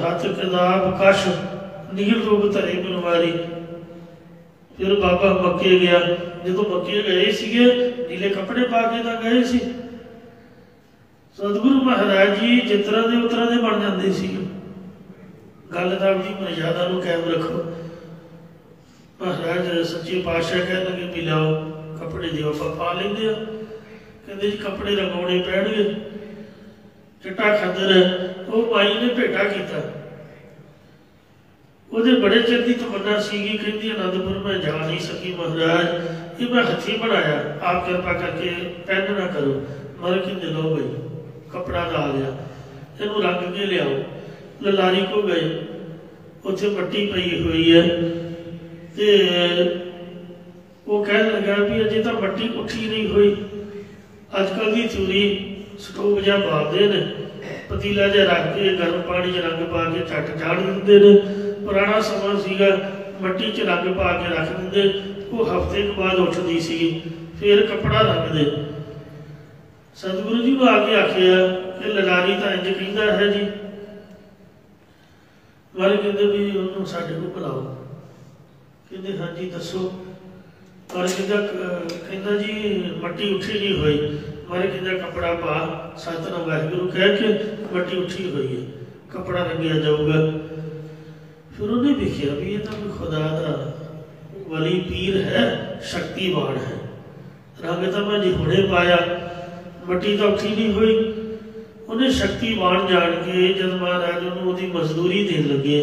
हाथ किताब कश नील रूप धरे बनवारी। फिर बाबा मक्के गया, जो मक्के गए सीगे नीले कपड़े पा के तो गए सी। सतगुरु महाराज जी जिस तरह के उस तरह के बन जाते सी। गल का भी मर्यादा को कायम रखो। महाराज सच्चे पातशाह कह लगे भी लाओ कपड़े जो आप पा लेंगे, कहते जी कपड़े रंगाने पैणगे। चिट्टा खद्दर वो माई ने भेटा किया, ਉਹਦੇ बड़े चिर की तमन्ना सी, कहती आनंदपुर मैं जा नहीं सकी महाराज, ये मैं हथी बनाया, आप कृपा करके पेन ना करो। मर कहते लो भाई कपड़ा ला लिया, इनू रंग के लियाओ। ललारी को गए, उत्थे मट्टी पई हुई है, ते वो कह लगा भी अजे तो मट्टी उठी नहीं हुई। अजकल की चूरी स्टोव जहा बालते हैं, पतीला जहा रख के गर्म पानी च रंग पा के झट चाढ़ देंगे ने। पुराना समा सीगा, मट्टी च रंग पा के रख देंगे, वो हफ्ते के बाद उठती सी, फिर कपड़ा रंग दे। सतगुरु जी को आके आखिया कि ललारी तो इंज कहता है जी। मारे कहते भी उन्होंने साढ़े को बुलाओ, कहते हाँ जी दसो। मारे कहता जी मट्टी उठी नहीं हुई। मारे कहता कपड़ा पा, सतनाम वाहिगुरू कह के मट्टी उठी हुई है, कपड़ा रंगिया जाऊगा। फिर उन्हें देखिया भी ये तो खुदा का वली पीर है, शक्तिवान है। रंग तो मैं जी हुणे पाया, मट्टी तो उठी नहीं हुई। उन्हें शक्तिवान जान के जब महाराज उन्होंने मजदूरी देन लगे,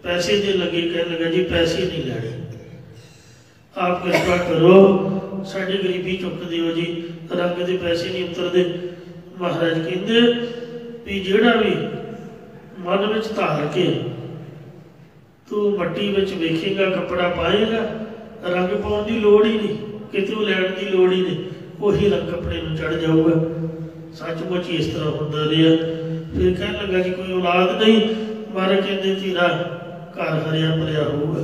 पैसे देन लगे, कह लगा जी पैसे नहीं लैने, आप कृपा करो साड़ी गरीबी चुक दियो जी, रंग के पैसे नहीं उतरते। महाराज कहते भी जेड़ा भी मन में धार के तू मट्टी में वेखेगा कपड़ा पाएगा, रंग पाने की लोड़ ही नहीं, कितों लैन की लोड़ ही नहीं, वही रंग कपड़े में चढ़ जाऊगा। सचमुच ही इस तरह होता रहा। फिर कह लगा कि कोई औलाद नहीं, मारे कहते तेरा घर हरिया भरिया होगा।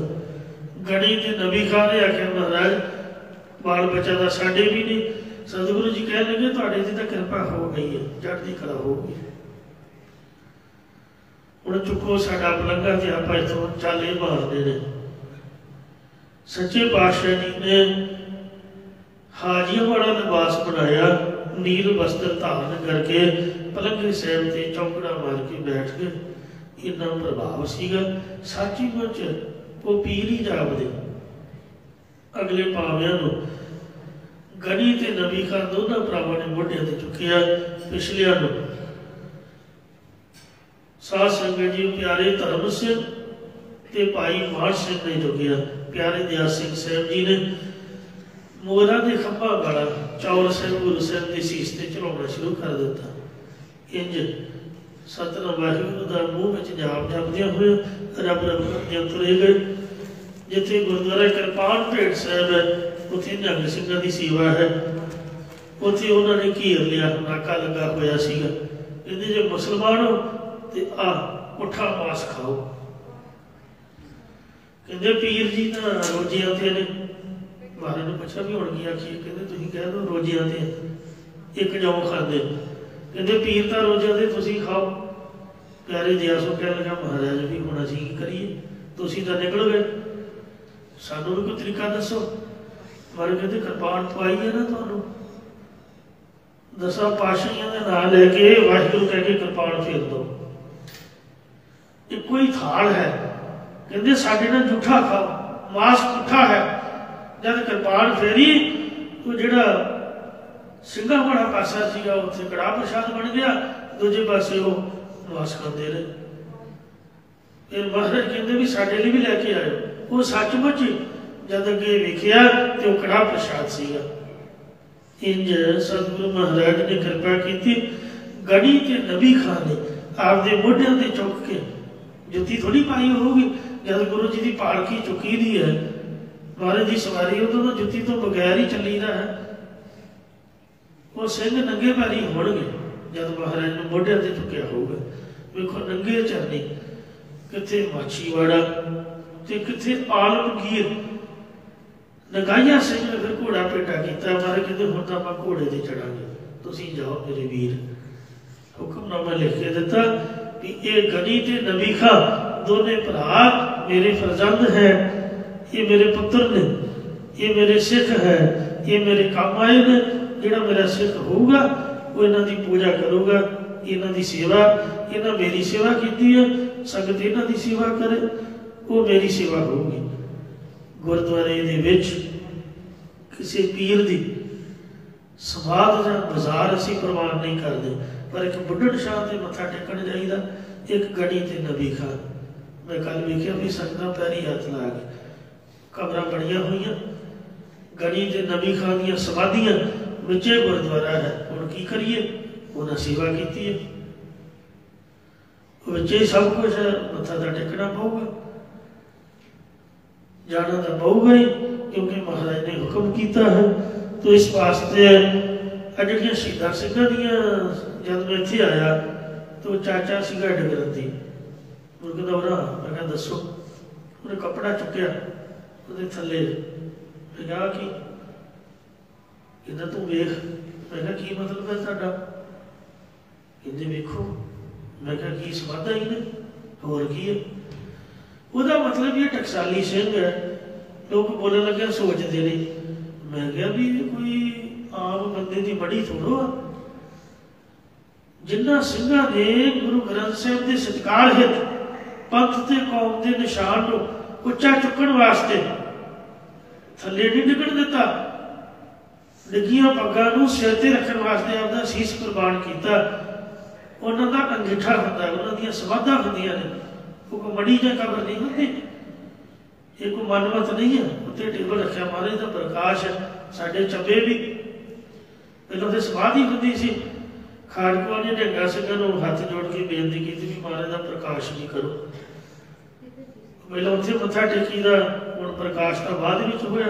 गणी ते नबी खा ने आख्या महाराज बाल बच्चा तो साढ़े भी नहीं। सतगुरु जी कह लगे थोड़े से तो कृपा हो गई है, चढ़ती कला होगी। ਹੁਣ चुको साडा पलंगा ते आप इतों चाले मारते हैं। सच्चे पातशाह जी ने हाजियों वाला लिबास बनाया, नील वस्त्र धारण करके पलंगे साहब से चौकड़ा मार के बैठ गए। इन्ना प्रभाव सीगा, सचमुच वो पीर ही जापदे। अगले पावियां नूं गणी ते नबी खान दोनों भरावां ने मोढियां ते चुकिया, पिछलियां नूं साध संगत जी प्यारे धर्म सिंह ते भाई मान सिंह ने चुकिया। प्यारे दयाल सिंह साहब जी ने मोरा के खंभा वाला चौल साहब गुरु साहब की सीस से चढ़ाना शुरू कर दिता। इंज सतनाम वाहिगुरू का मूँह में जाप जपदिया हुए रब रब करदिया तुरे गए। जिथे गुरुद्वारा कृपान भेट साहब है, उत्थे निहंग सिंह की सेवा है, उत्थे उन्होंने घेर लिया, नाका लगा होया सीगा। कहते जे मुसलमान हो तो आ पुट्ठा मांस खाओ। कहते पीर जी तो रोजियां ते ने। महाराज ने पूछा भी हुण की आखिए? कहते तुसीं कह दो रोजियां ते एक जौ खाते। कहते पीर तो रोजियां ते तुसीं खाओ। प्यारे जियासो कह लगा महाराज भी हुण असीं की करिए, तुसीं तो निकल गए, सानू भी कोई तरीका दसो। महाराज कहते कृपान पवाई है ना तुहानू, 10 पातशाहियां दे नाम लैके वाहिगुरू कह के कृपान फेर दो। एको ही थाल है, कहते साडे नाल जूठा खाओ, मांस पुट्ठा है। जब कृपान फेरी तो जिहड़ा ਸਿੰਘਾਂ वाला पासा सीगा उत्थे कड़ाह प्रसाद बन गया, दूजे पासे वो मांस खाते रहे। फिर महाराज कहते भी साडे लिए भी लैके आए। वो सचमुच जब अगे वेखिया तो कड़ाह प्रसाद सीगा। इंज सतगुरु महाराज ने कृपा की। गढ़ी ते नबी खान ने आपदे मोढियां ते चुक के, जुत्ती थोड़ी पाई होगी, जब गुरु जी की पालकी चुकी दी है, महाराज की सवारी उदों तो जुत्ती तो बगैर ही चली रहा है। वो सिंह नंगे पैरी होणगे जब महाराज ने मोढियां ते चुकिया होगा। वेखो नंगे चरनी, किथे माछीवाड़ा ते किथे आलमगीर। नगाइया सिंह ने फिर घोड़ा पेटा किया। महाराज कहते हुण तां आपां घोड़े ते चढ़ांगे, तुसीं जाओ मेरे वीर। हुक्मनामा लिख के दिता कि ये गनी ते नबी खां दोने भरा मेरे फरजंद हैं, ये मेरे पुत्र ने, ये मेरे सिख है, ये मेरे काम आए ने। जिहड़ा मेरा सिख होगा वो इन्हां दी पूजा करूगा, इन्हां दी सेवा, इन्हां मेरी सेवा की है, संगत इन्हां दी सेवा करे, वो मेरी सेवा होगी। गुरुद्वारे दे विच किसी पीर दी समाध जां बाजार असीं प्रवान नहीं करते, पर एक बुढ़ड़ शाह ते मत्था टेकण जाईदा, एक गढ़ी ते नबी खां। मैं कल वेखिया भी संगतां पैरी हथ ला के कबरां बणियां होईयां, गढ़ी ते नबी खां दीयां समाधियां विचे गुरुद्वारा है। हुण की करिए? उन्हें सेवा की है, विचे सब कुछ है, मत्था तो टेकना पऊगा, जाना तो पऊगा ही, क्योंकि महाराज ने हुक्म किया है। तो इस वास्ते जिहड़ियां शहीदां सिंघां दीयां जब मैं इत्थे आया तो चाचा सीगा डगरती, उन्हें कहता उरा, मैं कहा दसो। उन्हें कपड़ा चुकिया, उहदे थल्ले मैं कहा कि कहता तू वेख। मैं कहा की मतलब है तुहाडा? कहते वेखो। मैं कहा की समाधा ही ने, होर की है? उसका मतलब ये टकसाली सिंह है। लोग बोलने लगे सोचते नहीं। मैं कहा भी कोई आम बंदे की बड़ी थोड़ो आ, जिन्ना सिंघां ने गुरु ग्रंथ साहिब के सत्कार हित पंथ ते कौम के निशान को उच्चा चुकण वास्ते थले नहीं डिगण दिता, डिगियां पग्गां सिर ते रखण वास्ते आपदा सीस कुर्बान किया। उन्हां दा अंगीठा हुंदा, उन्हां दीयां समाधां हुंदियां ने, कोई मड़ी जां कबर नहीं हुंदी, ये कोई मनमत नहीं है। उत्ते टेबल रखिया महाराज दा प्रकाश है। साडे चब्बे भी पहलों तो समाधि हुंदी सी, खाड़कुआ ने ढंगा सिंघां नूं हथ जोड़ के बेनती की भी महाराज दा प्रकाश भी करो। पहलों उत्थे मत्था टेकीदा, हुण प्रकाश तो बाद विच होया।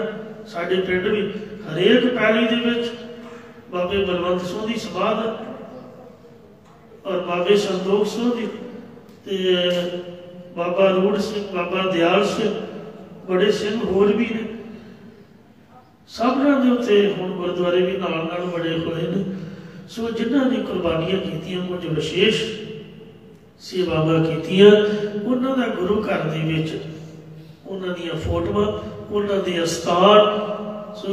साडे पिंड भी हरेक पैली दे विच बाबे बलवंत सिंह दी समाध और बाबे संतोख सिंह दी ते बाबा रूड़ सिंह, बाबा दयाल सिंह, बड़े सिंह होर भी ने, सबना दे उत्ते हुण गुरुद्वारे भी नाल नाल बड़े होए ने। सो जिन्हां ने कुर्बानियां कीतियां, कुछ विशेष सेवावां कीतियां, उन्हां दा गुरु घर दे विच उन्हां दीयां फोटोआं, उन्हां दे अस्थान, सो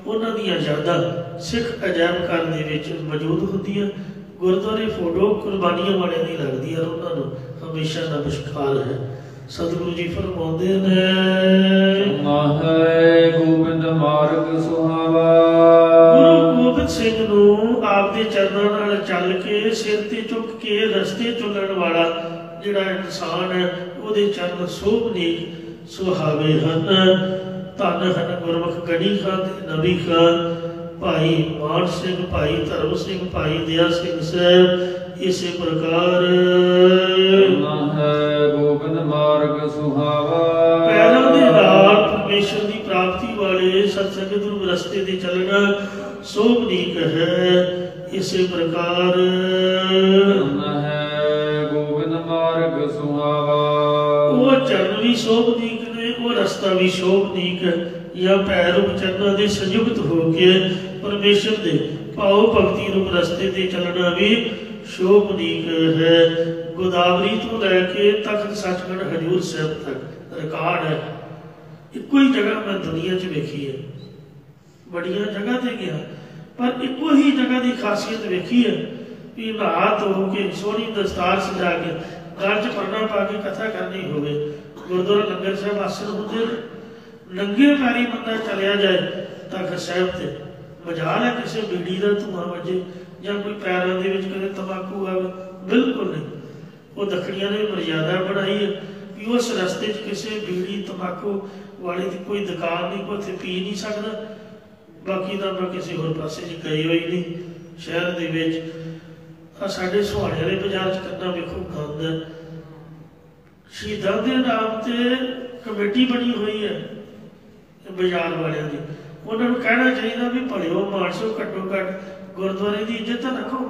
उन्हां दीयां यादां सिख अजायब घर दे विच मौजूद हुंदियां। गुरुद्वारे फोटो कुर्बानियां वालियां दी लगदी है, उन्हां नूं हमेशा नमस्कार है। सतगुरु जी फरमाउंदे ने, माहे गोबिंद मार्ग सुहावा। गुरु गोबिंद सिंह नूं आपदे चरनां नाल चल के सिर ते चुक के रस्ते चुलण वाला जिहड़ा इंसान है, ਉਹਦੇ चरण शोभनीक सुहावे हन। धन हन गुरमुख गढ़ी खां ते नबी खां, भाई मान सिंह, भाई धर्म सिंह, भाई दया सिंह साहब। इसे प्रकार गोबिंद मार्ग सुहावा। पैरों दे नाल परमेश्वर की प्राप्ति वाले सत संगत रूप रस्ते ते चलना शोभनीक है। इसे प्रकार गोविंद मार्ग सुहावा, वो चरण भी शोभनीक ने, वो रस्ता भी शोभनीक है। या पैर रूप चरणों के संयुक्त होके परमेश्वर दे भाव भक्ति रूप रस्ते ते चलना भी शोभनीक है। गोदावरी तो लैके तख्त सचखंड हजूर साहब तक रिकॉर्ड है। इको ही जगह मैं दुनिया च वेखी है, बड़िया जगह ते गया, पर इको ही जगह की खासियत वेखी है भी नहा धो के सोहनी दस्तार सजा के गल च परना पा के कथा करनी होवे। गुरुद्वारा लंगर साहब आसन होंदे ने, नंगे पैरी बंदा चलिया जाए तख्त साहब से, मजाल है किसी बीड़ी का धुआं वजे या कोई पैरों के कदे तंबाकू आवे, बिल्कुल नहीं। वो दखड़िया ने मर्यादा बनाई है कि उस रस्ते किसी बीड़ी तंबाकू वाले की कोई दुकान नहीं, कोई उत्थे पी नहीं सकता। बाकी तो मैं किसी होर पासे गई हुई नहीं शहर के साढ़े सुहाने वाले बाजार च करना वेखो गंद है। शहीदों के नाम से कमेटी बनी हुई है बाजार वाले की, उन्होंने कहना चाहिए भी भलियो मानसो घट्टो घट गुरुद्वारे की इज्जत रखो।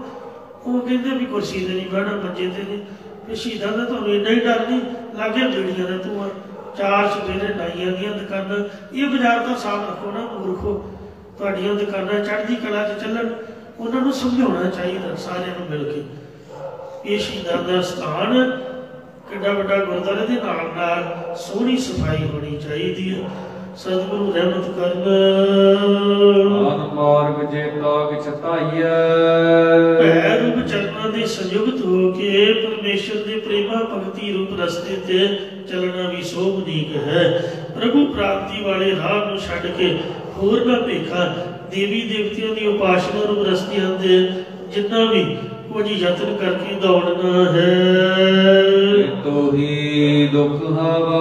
वो कहते भी कुर्सी से नहीं बहना, मंजे से नहीं, फिर शहीदों का तुम्हें इन्ना ही डर नहीं लागे बीड़िया का धुआं, चार सवेरे नाइया दी दुकाना, ये बाजार तो साफ रखो ना मूर्खो। तुहाडियां दुकाना चढ़दी कला च चलन, उन्होंने समझाना चाहिए सारे मिल के। ये शहीदों का स्थान किड्डा वड्डा गुरुद्वारे के नाल सोहनी सफाई होनी चाहिए। सतगुरु रहमत करना। मार्ग जेता किछ ताईए, पैर रूप चरणों के संयुक्त होके परमेश्वर के प्रेमा भक्ति रूप रस्ते ते चलना भी शोभनीक है। प्रभु प्राप्ति वाले राह को छड्ड के होर ना भेखा देवी देवतियों की उपासना रूप रस्तियां दे जितना भी कुछ यत्न करके दौड़ना है। तो ही दुख हवा,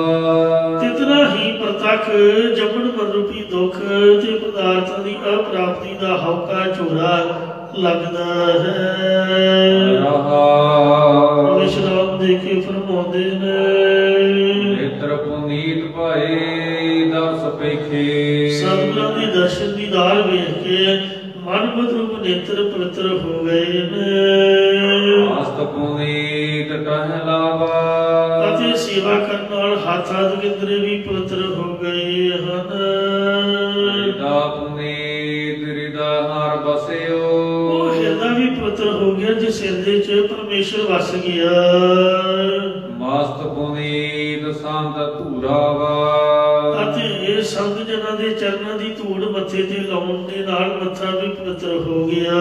तितना ही प्रतख जमन मन रूपी दुख ते पदार्थों की अप्राप्ति का हौका झोरा लगता है। विश्राम दे के फरमाते ने, नेत्र पुनीत भाए दस पेखे, सतगुरां दे दर्शन दीदार वेख के मन बदरूप नेत्र पवित्र हो गए ने। हस्त पुनीत टहलावा, ਅਤੇ सेवा करने वाल हाथ आदि केंद्र भी पवित्र हो गए हैं। हृदा पुनीत हृदा हर बसियो, वो हृदय भी पवित्र हो गया जिस हृदय च परमेश्वर वस गया। मस्त पुनीत संत धूरावा, ਅਤੇ ਇਹ ਸੰਤ ਜਨਾਂ ਦੇ ਚਰਨਾਂ ਦੀ ਧੂੜ ਮੱਥੇ ਤੇ ਲਾਉਣ ਦੇ ਨਾਲ ਮੱਥਾ ਵੀ ਪਵਿੱਤਰ ਹੋ ਗਿਆ।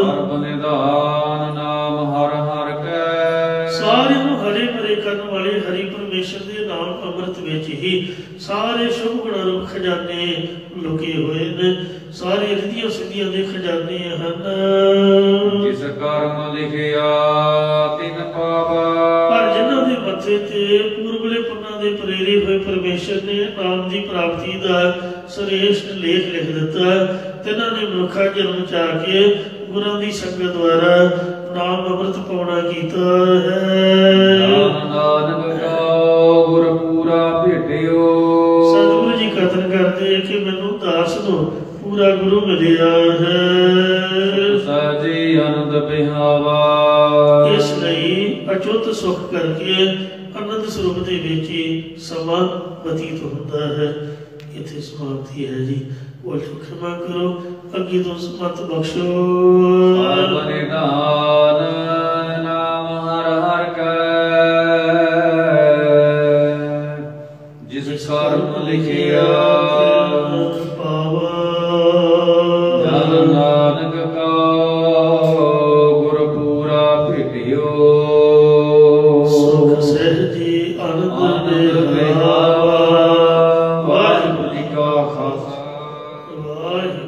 ਹਰ ਬਨਿਧਾਨ ਨਾਮ ਹਰ ਹਰ ਕੈ, ਸਾਰਿਆਂ ਨੂੰ ਹਰੇ ਭਰੇ ਕਰਨ ਵਾਲੇ ਹਰੀ ਪਰਮੇਸ਼ਰ ਦੇ ਨਾਮ ਅੰਮ੍ਰਿਤ ਵਿੱਚ ਹੀ ਸਾਰੇ ਸ਼ੁਭ ਗੁਣਾਂ ਰੂਪ ਖਜ਼ਾਨੇ ਲੁਕੇ ਹੋਏ ਨੇ। ਸਾਰੇ ਰਿਧੀਆਂ ਸਿੱਧੀਆਂ ਦੇ ਖਜ਼ਾਨੇ ਹਨ। ਜਿਸ ਕਰਮ ਲਿਖਿਆ ਤਿਨ ਪਾਵਾ, ਪਰ ਜਿਨ੍ਹਾਂ ਦੇ ਮੱਥੇ ਤੇ ਪੂਰਬਲੇ ਪੁੰਨਾਂ ਦੇ ਪ੍ਰੇਰੇ ਹੋਏ ਪਰਮੇਸ਼ਰ ਨੇ ਨਾਮ ਦੀ ਪ੍ਰਾਪਤੀ ਦਾ ਸ੍ਰੇਸ਼ਟ ਲੇਖ ਲਿਖ ਦਿੱਤਾ, ਤਿਨਾਂ ਨੇ ਮਨੁੱਖਾ ਜਨਮ ਚ ਆ ਕੇ ਗੁਰਾਂ ਦੀ ਸੰਗਤ ਦੁਆਰਾ ਨਾਮ ਅੰਮ੍ਰਿਤ ਪਾਉਣਾ ਕੀਤਾ ਹੈ। ਨਾਨਕ ਕਾ ਗੁਰ ਪੂਰਾ ਭੇਟਿਓ, ਸਤਿਗੁਰੂ ਜੀ ਕਥਨ ਕਰਦੇ ਕਿ ਮੈਨੂੰ ਦਾਸ ਨੂੰ ਪੂਰਾ ਗੁਰੂ ਮਿਲਿਆ ਹੈ। ਸਾਜੀ ਆਨੰਦ ਬਿਹਾਵਾ, ਇਸ ਲਈ ਅਚੁੱਤ ਸੁਖ ਕਰਕੇ ਆਨੰਦ ਸਰੂਪ ਦੇ ਵਿੱਚ ਹੀ ਸਮਾਂ ਬਤੀਤ ਹੁੰਦਾ ਹੈ। ਇੱਥੇ ਸਮਾਪਤੀ ਹੈ ਜੀ। ਉਹ ਖਿਮਾ ਕਰੋ, ਅੱਗੇ ਤੋਂ ਮਤ ਬਖਸ਼ੋ। ਬਨਿਧਾਨ ਨਾਮ ਹਰ ਹਰ ਕੈ, ਜਿਸ ਕਰਮ ਲਿਖਿਆ ਪਾਵਾ। ਜਨ ਨਾਨਕ ਕਾ ਗੁਰ ਪੂਰਾ ਭੇਟਿਓ, ਸੁਖ ਸਹਿਜੀ ਆਨੰਦ ਬਿਹਾਵਾ। ਵਾਹਿਗੁਰੂ ਜੀ ਕਾ ਖਾਲਸਾ, ਵਾਹਿਗੁਰੂ